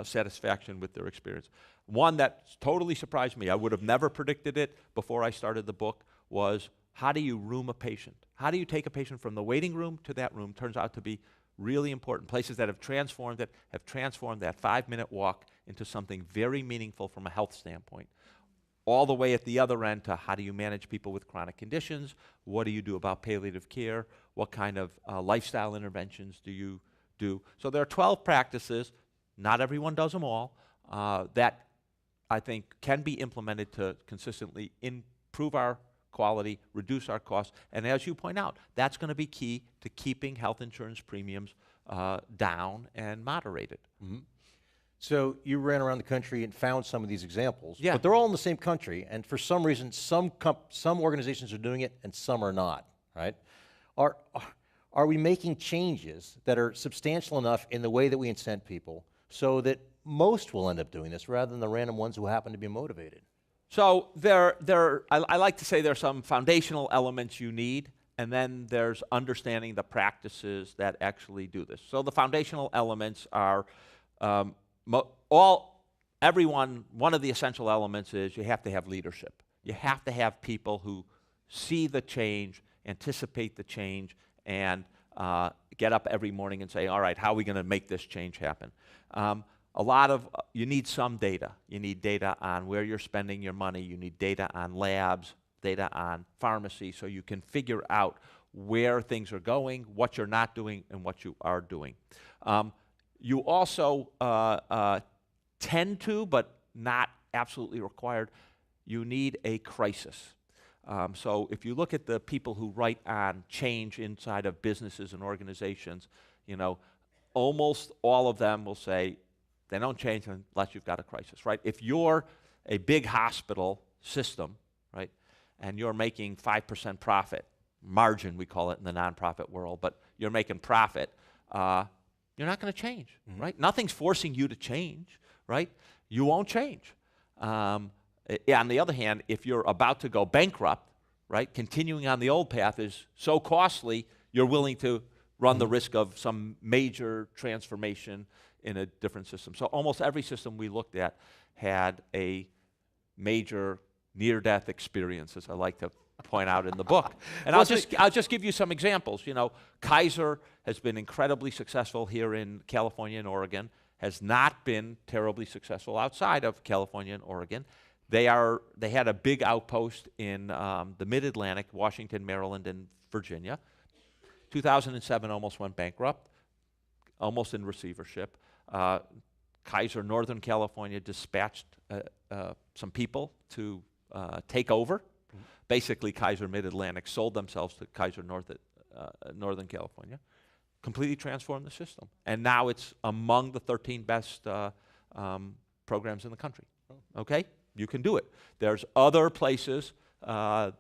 satisfaction with their experience. One that totally surprised me, I would have never predicted it before I started the book, was how do you room a patient? How do you take a patient from the waiting room to that room? Turns out to be really important. Places that have transformed that 5-minute walk into something very meaningful from a health standpoint. All the way at the other end to how do you manage people with chronic conditions? What do you do about palliative care? What kind of lifestyle interventions do you do? So there are 12 practices, not everyone does them all, that I think can be implemented to consistently improve our quality, reduce our costs, and as you point out, that's going to be key to keeping health insurance premiums down and moderated. Mm-hmm. So you ran around the country and found some of these examples, yeah. But they're all in the same country, and for some reason, some organizations are doing it and some are not, right? Are we making changes that are substantial enough in the way that we incent people so that most will end up doing this rather than the random ones who happen to be motivated? So I like to say there are some foundational elements you need. and then there's understanding the practices that actually do this. So the foundational elements are one of the essential elements is you have to have leadership. You have to have people who see the change, anticipate the change, and get up every morning and say, all right, how are we going to make this change happen? You need some data. You need data on where you're spending your money. You need data on labs, data on pharmacy, so you can figure out where things are going, what you're not doing, and what you are doing. You also tend to, but not absolutely required, you need a crisis. So if you look at the people who write on change inside of businesses and organizations, almost all of them will say they don't change unless you've got a crisis, right? If you're a big hospital system, right, and you're making 5% profit, margin we call it in the nonprofit world, but you're making profit, you're not going to change, right? Nothing's forcing you to change, right? You won't change. On the other hand, if you're about to go bankrupt, right, continuing on the old path is so costly, you're willing to run the risk of some major transformation in a different system. So almost every system we looked at had a major near-death experience, as I like to point out in the book. And I'll just give you some examples. Kaiser has been incredibly successful here in California and Oregon, has not been terribly successful outside of California and Oregon. They had a big outpost in the Mid-Atlantic, Washington, Maryland, and Virginia. 2007 almost went bankrupt, almost in receivership. Kaiser Northern California dispatched some people to take over. Basically, Kaiser Mid-Atlantic sold themselves to Kaiser Northern California, completely transformed the system. And now it's among the 13 best programs in the country. Okay? You can do it. There's other places that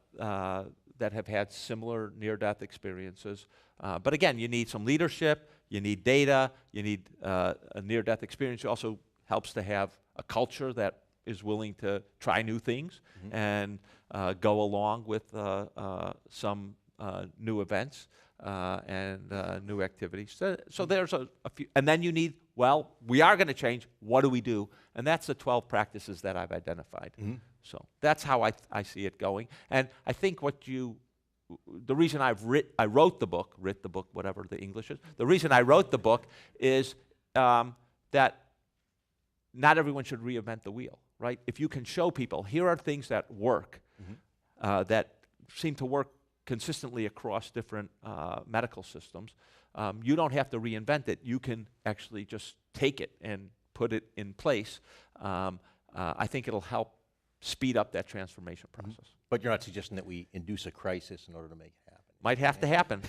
have had similar near-death experiences. But again, you need some leadership, you need data, you need a near-death experience. It also helps to have a culture that is willing to try new things and go along with some new events and new activities. So there's a few. And then you need, we are going to change. What do we do? And that's the 12 practices that I've identified. So that's how I see it going. And I think the reason I wrote the book, whatever the English is, the reason I wrote the book is that not everyone should reinvent the wheel, right? If you can show people, here are things that work, that seem to work consistently across different medical systems, you don't have to reinvent it. You can actually just take it and put it in place. I think it'll help speed up that transformation process. But you're not suggesting that we induce a crisis in order to make it happen. Might have to happen.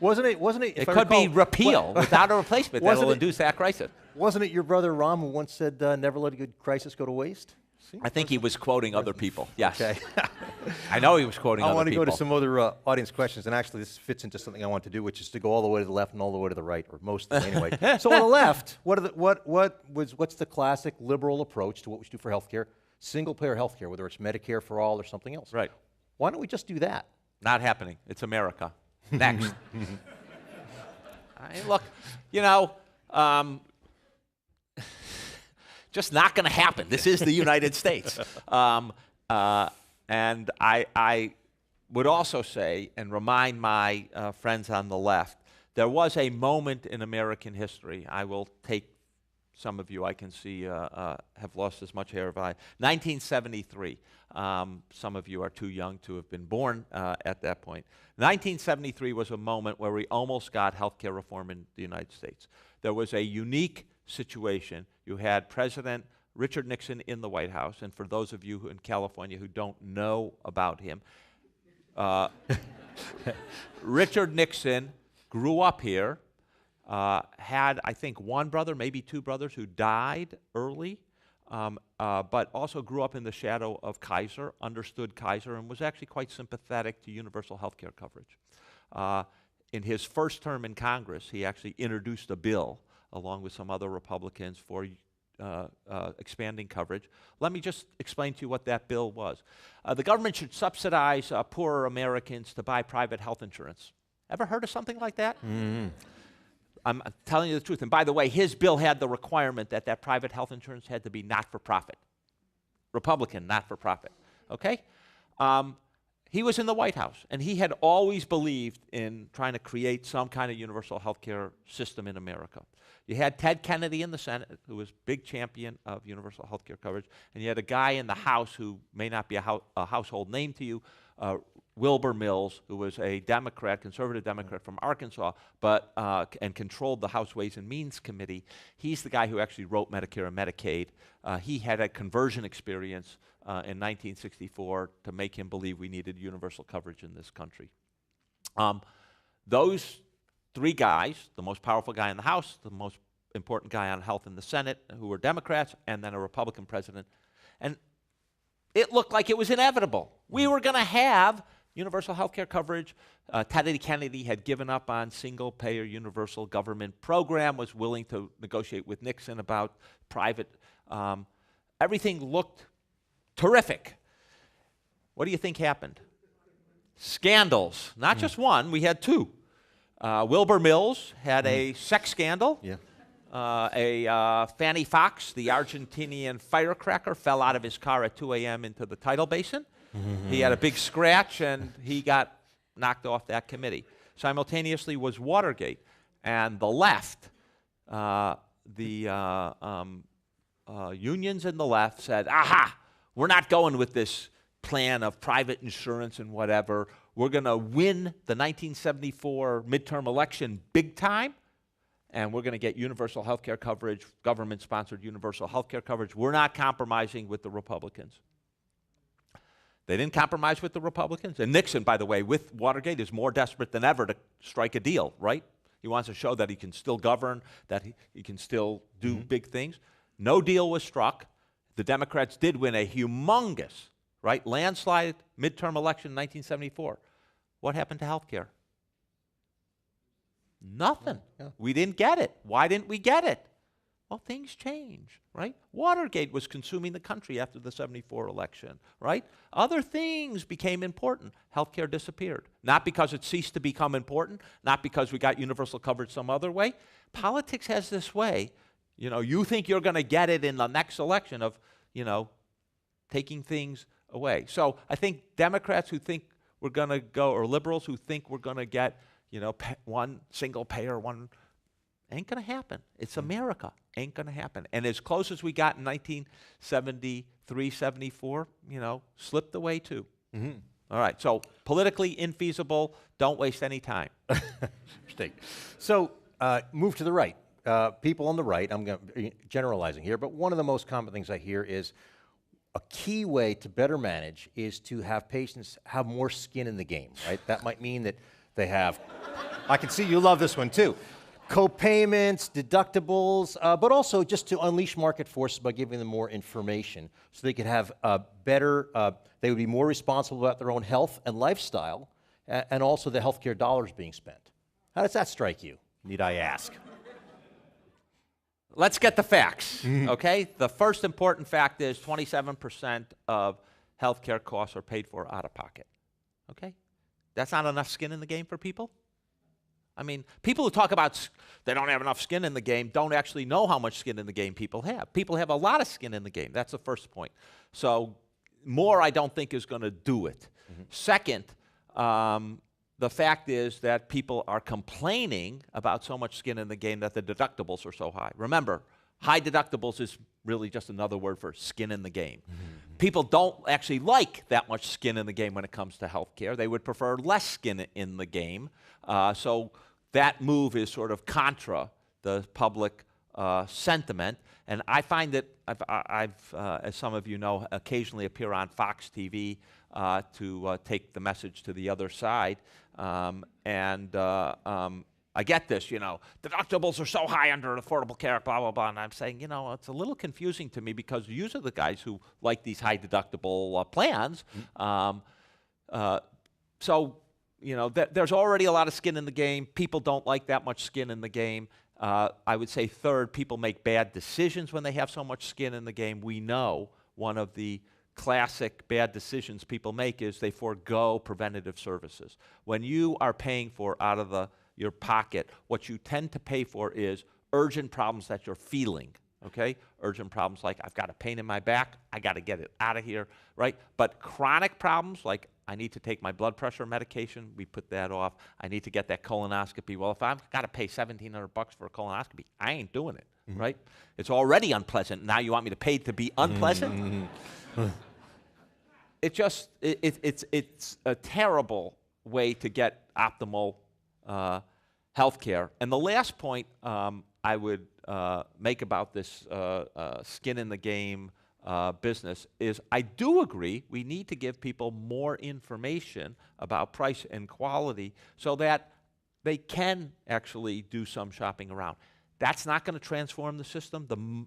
Wasn't it? It could be repeal without a replacement that'll induce that crisis. Wasn't it your brother Ram who once said, never let a good crisis go to waste? See? I think he was quoting other people, yes. Okay. I know he was quoting other people. I want to go to some other audience questions, and actually this fits into something I want to do, which is to go all the way to the left and all the way to the right, or most of them anyway. So on the left, what's the classic liberal approach to what we should do for healthcare? Single-payer healthcare, whether it's Medicare for all or something else. Right. Why don't we just do that? Not happening. It's America. Next. Look, just not going to happen. This is the United States. And I would also say, and remind my friends on the left, there was a moment in American history, I will take some of you I can see have lost as much hair as I. 1973. Some of you are too young to have been born at that point. 1973 was a moment where we almost got healthcare reform in the United States. There was a unique situation. You had President Richard Nixon in the White House, and for those of you in California who don't know about him, Richard Nixon grew up here, had, I think, one brother, maybe two brothers, who died early, but also grew up in the shadow of Kaiser, understood Kaiser, and was actually quite sympathetic to universal health care coverage. In his first term in Congress, he actually introduced a bill, along with some other Republicans, for expanding coverage. Let me just explain to you what that bill was. The government should subsidize poorer Americans to buy private health insurance. Ever heard of something like that? I'm telling you the truth. And by the way, his bill had the requirement that that private health insurance had to be not-for-profit. Republican, not-for-profit. Okay? He was in the White House, and he had always believed in trying to create some kind of universal health care system in America. You had Ted Kennedy in the Senate, who was a big champion of universal health care coverage, and you had a guy in the House who may not be a household name to you, Wilbur Mills, who was a Democrat, conservative Democrat from Arkansas, but and controlled the House Ways and Means Committee. He's the guy who actually wrote Medicare and Medicaid. He had a conversion experience in 1964 to make him believe we needed universal coverage in this country. Those three guys, the most powerful guy in the House, the most important guy on health in the Senate, who were Democrats, and then a Republican president, and it looked like it was inevitable. We were going to have universal health care coverage. Ted Kennedy had given up on single-payer universal government program, was willing to negotiate with Nixon about private. Everything looked terrific. What do you think happened? Scandals. Not just one, we had two. Wilbur Mills had a sex scandal. Yeah. Fanny Fox, the Argentinian firecracker, fell out of his car at 2 a.m. into the tidal basin. He had a big scratch, and he got knocked off that committee. Simultaneously was Watergate. And the left, unions in the left said, aha, we're not going with this plan of private insurance and whatever. We're going to win the 1974 midterm election big time, and we're going to get universal health care coverage, government-sponsored universal health care coverage. We're not compromising with the Republicans. They didn't compromise with the Republicans. And Nixon, by the way, with Watergate, is more desperate than ever to strike a deal, right? He wants to show that he can still govern, that he can still do big things. No deal was struck. The Democrats did win a humongous, right, landslide midterm election in 1974. What happened to health care? Nothing. Yeah. We didn't get it. Why didn't we get it? Well, things change, right? Watergate was consuming the country after the 74 election, right? Other things became important. Healthcare disappeared. Not because it ceased to become important, not because we got universal coverage some other way. Politics has this way, you think you're going to get it in the next election of, taking things away. So I think Democrats who think we're going to go, or liberals who think we're going to get, one single payer, one, ain't going to happen. It's America. Ain't going to happen. And as close as we got in 1973, 74, slipped away too. All right, so politically infeasible, don't waste any time. Interesting. So move to the right. People on the right, I'm generalizing here, but one of the most common things I hear is a key way to better manage is to have patients have more skin in the game, right? That might mean that they have, I can see you love this one too, co-payments, deductibles, but also just to unleash market forces by giving them more information so they could have better, they would be more responsible about their own health and lifestyle, and also the healthcare dollars being spent. How does that strike you, need I ask? Let's get the facts, okay? The first important fact is 27% of healthcare costs are paid for out of pocket, okay? That's not enough skin in the game for people? I mean, people who talk about they don't have enough skin in the game don't actually know how much skin in the game people have. People have a lot of skin in the game. That's the first point. So more, I don't think, is going to do it. Second, the fact is that people are complaining about so much skin in the game that the deductibles are so high. Remember, high deductibles is really just another word for skin in the game. People don't actually like that much skin in the game when it comes to health care. They would prefer less skin in the game. So that move is sort of contra the public sentiment. And I find that I've as some of you know, occasionally appear on Fox TV to take the message to the other side. I get this, deductibles are so high under Affordable Care, blah, blah, blah. And I'm saying, it's a little confusing to me because these are the guys who like these high deductible plans. So, there's already a lot of skin in the game. People don't like that much skin in the game. I would say third, people make bad decisions when they have so much skin in the game. We know one of the classic bad decisions people make is they forego preventative services. When you are paying for out of your pocket, what you tend to pay for is urgent problems that you're feeling, okay? Urgent problems like, I've got a pain in my back, I got to get it out of here, right? But chronic problems like, I need to take my blood pressure medication, we put that off. I need to get that colonoscopy. Well, if I've got to pay $1,700 for a colonoscopy, I ain't doing it, right? It's already unpleasant. Now you want me to pay to be unpleasant? It's a terrible way to get optimal health care. And the last point I would make about this skin in the game business is I do agree we need to give people more information about price and quality so that they can actually do some shopping around. That's not going to transform the system.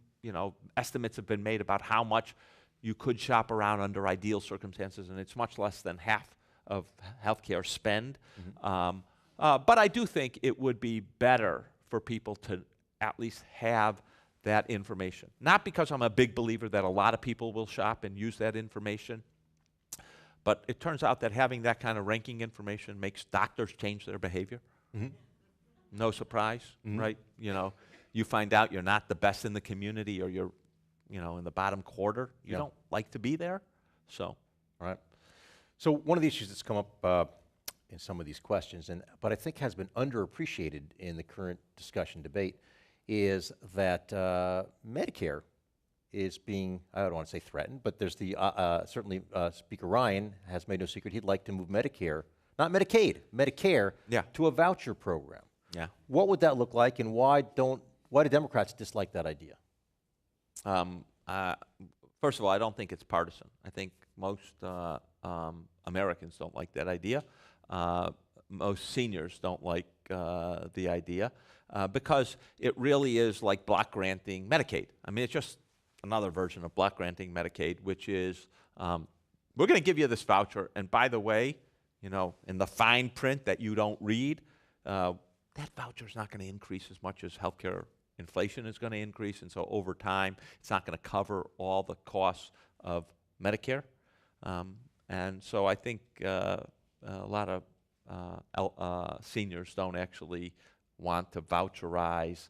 Estimates have been made about how much you could shop around under ideal circumstances, and it's much less than half of healthcare spend. But I do think it would be better for people to at least have that information. Not because I'm a big believer that a lot of people will shop and use that information, but it turns out that having that kind of ranking information makes doctors change their behavior. No surprise, right? You find out you're not the best in the community or you're in the bottom quarter. You don't like to be there. So, All right. So one of the issues that's come up in some of these questions, but I think has been underappreciated in the current discussion debate, is that Medicare is being, I don't want to say threatened, but there's certainly Speaker Ryan has made no secret he'd like to move Medicare, not Medicaid, Medicare, to a voucher program. Yeah. What would that look like, and why do Democrats dislike that idea? First of all, I don't think it's partisan. I think most Americans don't like that idea. Most seniors don't like the idea because it really is like block granting Medicaid. I mean, it's just another version of block granting Medicaid, which is we're going to give you this voucher, and by the way, in the fine print that you don't read, that voucher is not going to increase as much as healthcare inflation is going to increase, and so over time, it's not going to cover all the costs of Medicare. And so I think a lot of seniors don't actually want to voucherize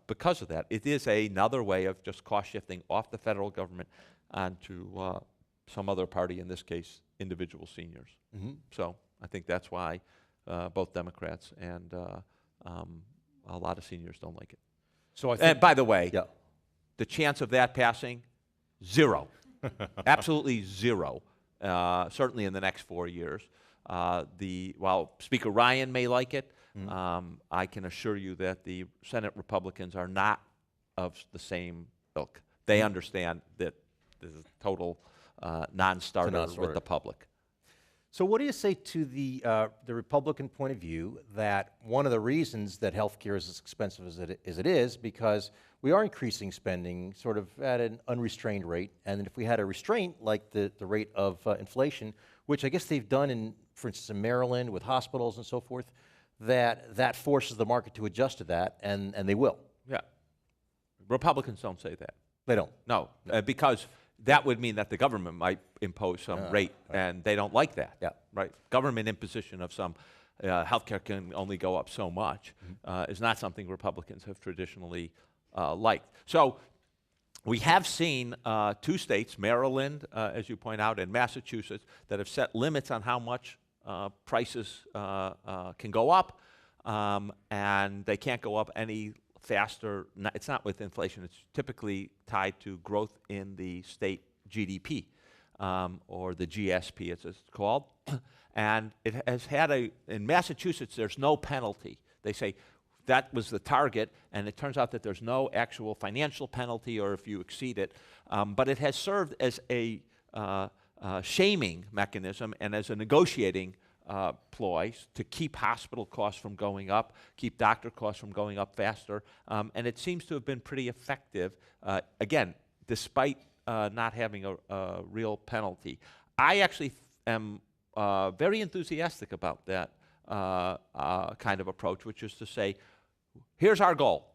because of that. It is another way of just cost shifting off the federal government onto some other party, in this case, individual seniors. So I think that's why both Democrats and a lot of seniors don't like it. So I think, and by the way, the chance of that passing, zero. Absolutely zero. Certainly in the next 4 years. While Speaker Ryan may like it, I can assure you that the Senate Republicans are not of the same ilk. They understand that this is a total non-starter with the public. So what do you say to the Republican point of view that one of the reasons that health care is as expensive as it is because we are increasing spending sort of at an unrestrained rate, and if we had a restraint like the rate of inflation, which I guess they've done for instance, in Maryland with hospitals and so forth, that forces the market to adjust to that, and they will. Yeah. Republicans don't say that. They don't? No, because that would mean that the government might impose some rate, and they don't like that. Yeah. Right? Government imposition of some healthcare can only go up so much is not something Republicans have traditionally liked. So we have seen 2 states, Maryland, as you point out, and Massachusetts, that have set limits on how much prices can go up, and they can't go up any faster. It's not with inflation. It's typically tied to growth in the state GDP, or the GSP, as it's called. And it has had in Massachusetts, there's no penalty. They say that was the target, and it turns out that there's no actual financial penalty or if you exceed it. But it has served as a shaming mechanism and as a negotiating ploy to keep hospital costs from going up, keep doctor costs from going up faster, and it seems to have been pretty effective, again, despite not having a real penalty. I actually am very enthusiastic about that kind of approach, which is to say, Here's our goal.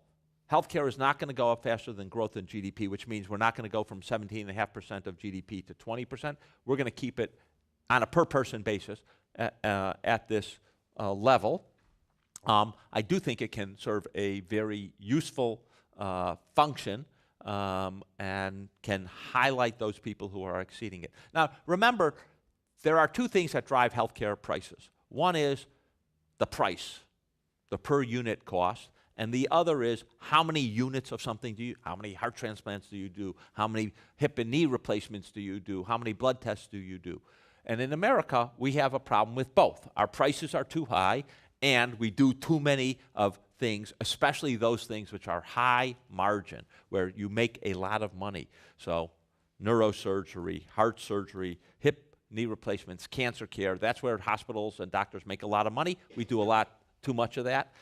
Healthcare is not going to go up faster than growth in GDP, which means we're not going to go from 17.5% of GDP to 20%. We're going to keep it on a per-person basis at this level. I do think it can serve a very useful function and can highlight those people who are exceeding it. Now, remember, there are two things that drive healthcare prices. One is the price, the per unit cost, and the other is how many units of something do you, how many heart transplants do you do, how many hip and knee replacements do you do, how many blood tests do you do. And in America, we have a problem with both. Our prices are too high, and we do too many of things, especially those things which are high margin, where you make a lot of money. So neurosurgery, heart surgery, hip, knee replacements, cancer care, that's where hospitals and doctors make a lot of money. We do a lot, too much of that,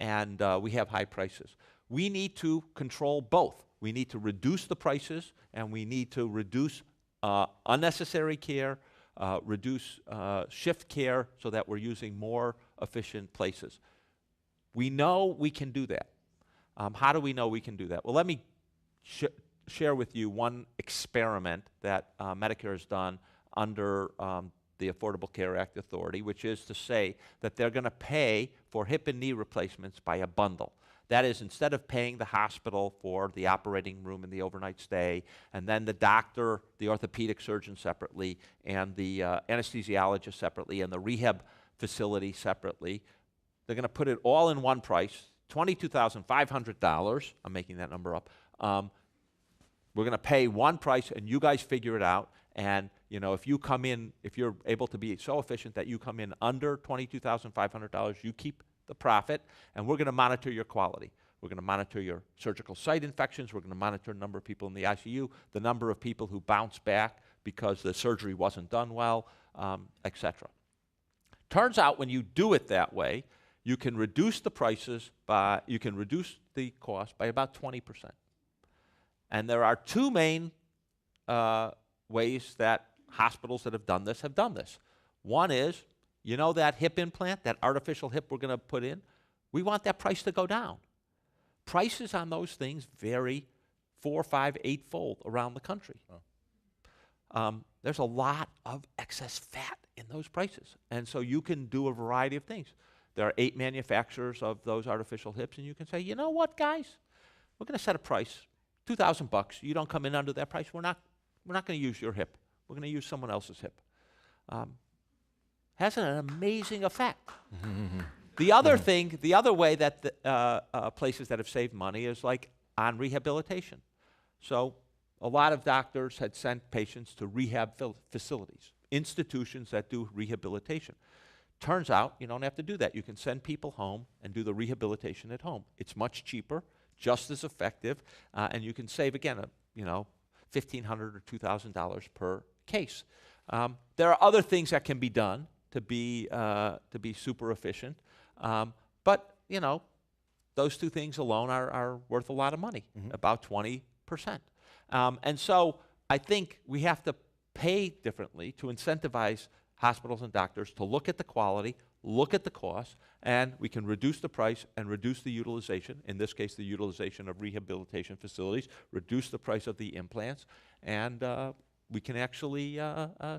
and we have high prices. We need to control both. We need to reduce the prices, and we need to reduce unnecessary care, reduce shift care so that we're using more efficient places. We know we can do that. How do we know we can do that? Well, let me share with you one experiment that Medicare has done under the Affordable Care Act Authority, which is to say that they're going to pay for hip and knee replacements by a bundle. That is, instead of paying the hospital for the operating room and the overnight stay, and then the doctor, the orthopedic surgeon separately, and the anesthesiologist separately, and the rehab facility separately, they're going to put it all in one price, $22,500. I'm making that number up. We're going to pay one price, and you guys figure it out. And you know, if you come in, if you're able to be so efficient that you come in under $22,500, you keep the profit, and we're going to monitor your quality. We're going to monitor your surgical site infections. We're going to monitor the number of people in the ICU, the number of people who bounce back because the surgery wasn't done well, etc. Turns out when you do it that way, you can reduce the prices by, you can reduce the cost by about 20%. And there are two main ways that hospitals that have done this have done this. One is, you know that hip implant, that artificial hip we're going to put in? We want that price to go down. Prices on those things vary 4, 5, 8-fold around the country. Oh. There's a lot of excess fat in those prices. And so you can do a variety of things. There are 8 manufacturers of those artificial hips, and you can say, you know what, guys? We're going to set a price, $2,000. You don't come in under that price, we're not going to use your hip. We're going to use someone else's hip. Has an amazing effect. The other thing, the other way that the, places that have saved money is like on rehabilitation. So a lot of doctors had sent patients to rehab facilities, institutions that do rehabilitation. Turns out you don't have to do that. You can send people home and do the rehabilitation at home. It's much cheaper, just as effective, and you can save, again, $1,500 or $2,000 per case. There are other things that can be done to be super efficient, but those two things alone are worth a lot of money, about 20%. And so I think we have to pay differently to incentivize hospitals and doctors to look at the quality, look at the cost, and we can reduce the price and reduce the utilization, in this case the utilization of rehabilitation facilities, reduce the price of the implants, and we can actually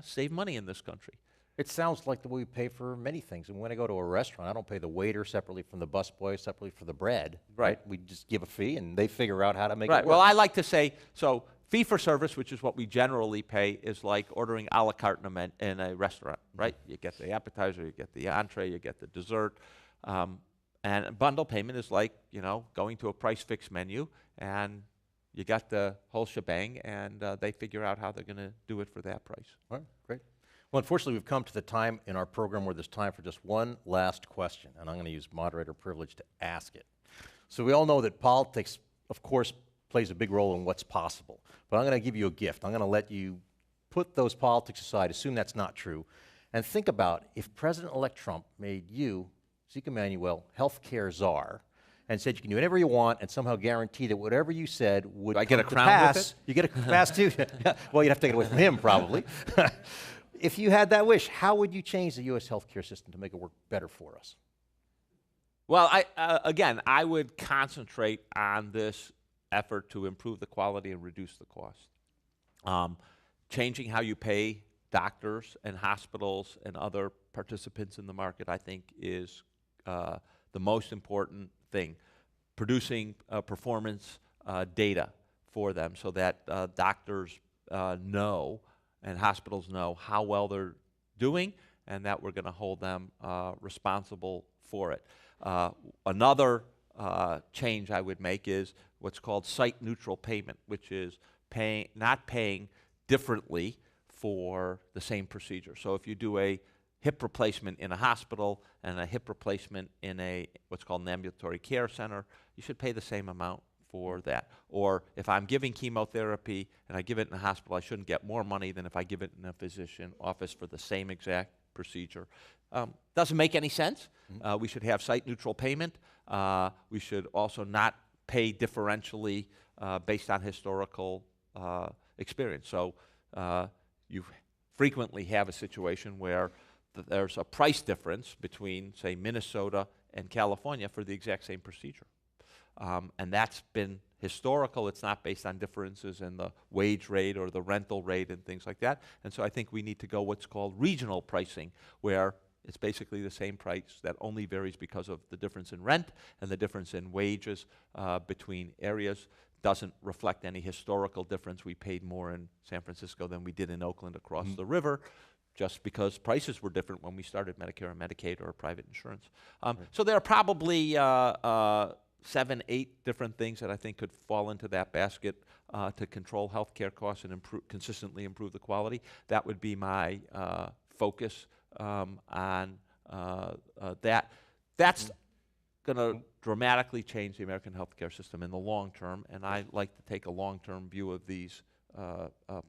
save money in this country. It sounds like the way we pay for many things. And when I go to a restaurant, I don't pay the waiter separately from the busboy, separately for the bread. Right. We just give a fee, and they figure out how to make it Right. work. Well, I like to say, so fee for service, which is what we generally pay, is like ordering a la carte in a restaurant, right? You get the appetizer, you get the entree, you get the dessert. And bundle payment is like, going to a price fixed menu, and you got the whole shebang, and they figure out how they're going to do it for that price. All right, great. Well, unfortunately, we've come to the time in our program where there's time for just one last question, and I'm going to use moderator privilege to ask it. So we all know that politics, of course, plays a big role in what's possible. But I'm going to give you a gift. I'm going to let you put those politics aside, assume that's not true, and think about if President-elect Trump made you, Zeke Emanuel, healthcare czar, and said you can do whatever you want and somehow guarantee that whatever you said would Do I come get a to crown pass. with it? You get a pass too? Well, you'd have to take it away from him, probably. If you had that wish, how would you change the U.S. healthcare system to make it work better for us? Well, again, I would concentrate on this effort to improve the quality and reduce the cost. Changing how you pay doctors and hospitals and other participants in the market, I think, is the most important thing. Producing performance data for them so that doctors know and hospitals know how well they're doing, and that we're going to hold them responsible for it. Another change I would make is what's called site-neutral payment, which is not paying differently for the same procedure. So if you do a hip replacement in a hospital and a hip replacement in what's called an ambulatory care center, you should pay the same amount for that. Or if I'm giving chemotherapy and I give it in a hospital, I shouldn't get more money than if I give it in a physician office for the same exact procedure. Doesn't make any sense. We should have site-neutral payment. We should also not pay differentially based on historical experience. So you frequently have a situation where there's a price difference between, say, Minnesota and California for the exact same procedure. And that's been historical. It's not based on differences in the wage rate or the rental rate and things like that. And so I think we need to go what's called regional pricing, where it's basically the same price that only varies because of the difference in rent and the difference in wages between areas. Doesn't reflect any historical difference. We paid more in San Francisco than we did in Oakland across the river, just because prices were different when we started Medicare and Medicaid or private insurance. So there are probably 7, 8 different things that I think could fall into that basket to control healthcare costs and consistently improve the quality. That would be my focus on that. That's going to dramatically change the American healthcare system in the long term, and I like to take a long-term view of these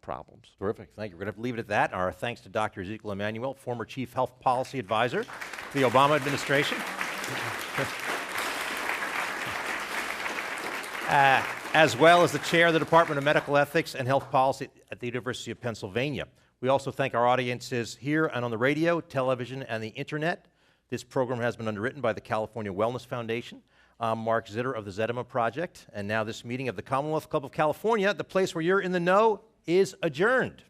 problems. Terrific. Thank you. We're going to have to leave it at that. Our thanks to Dr. Ezekiel Emanuel, former Chief Health Policy Advisor to the Obama administration. As well as the Chair of the Department of Medical Ethics and Health Policy at the University of Pennsylvania. We also thank our audiences here and on the radio, television, and the internet. This program has been underwritten by the California Wellness Foundation. I'm Mark Zitter of the Zedema Project, and now this meeting of the Commonwealth Club of California, the place where you're in the know, is adjourned.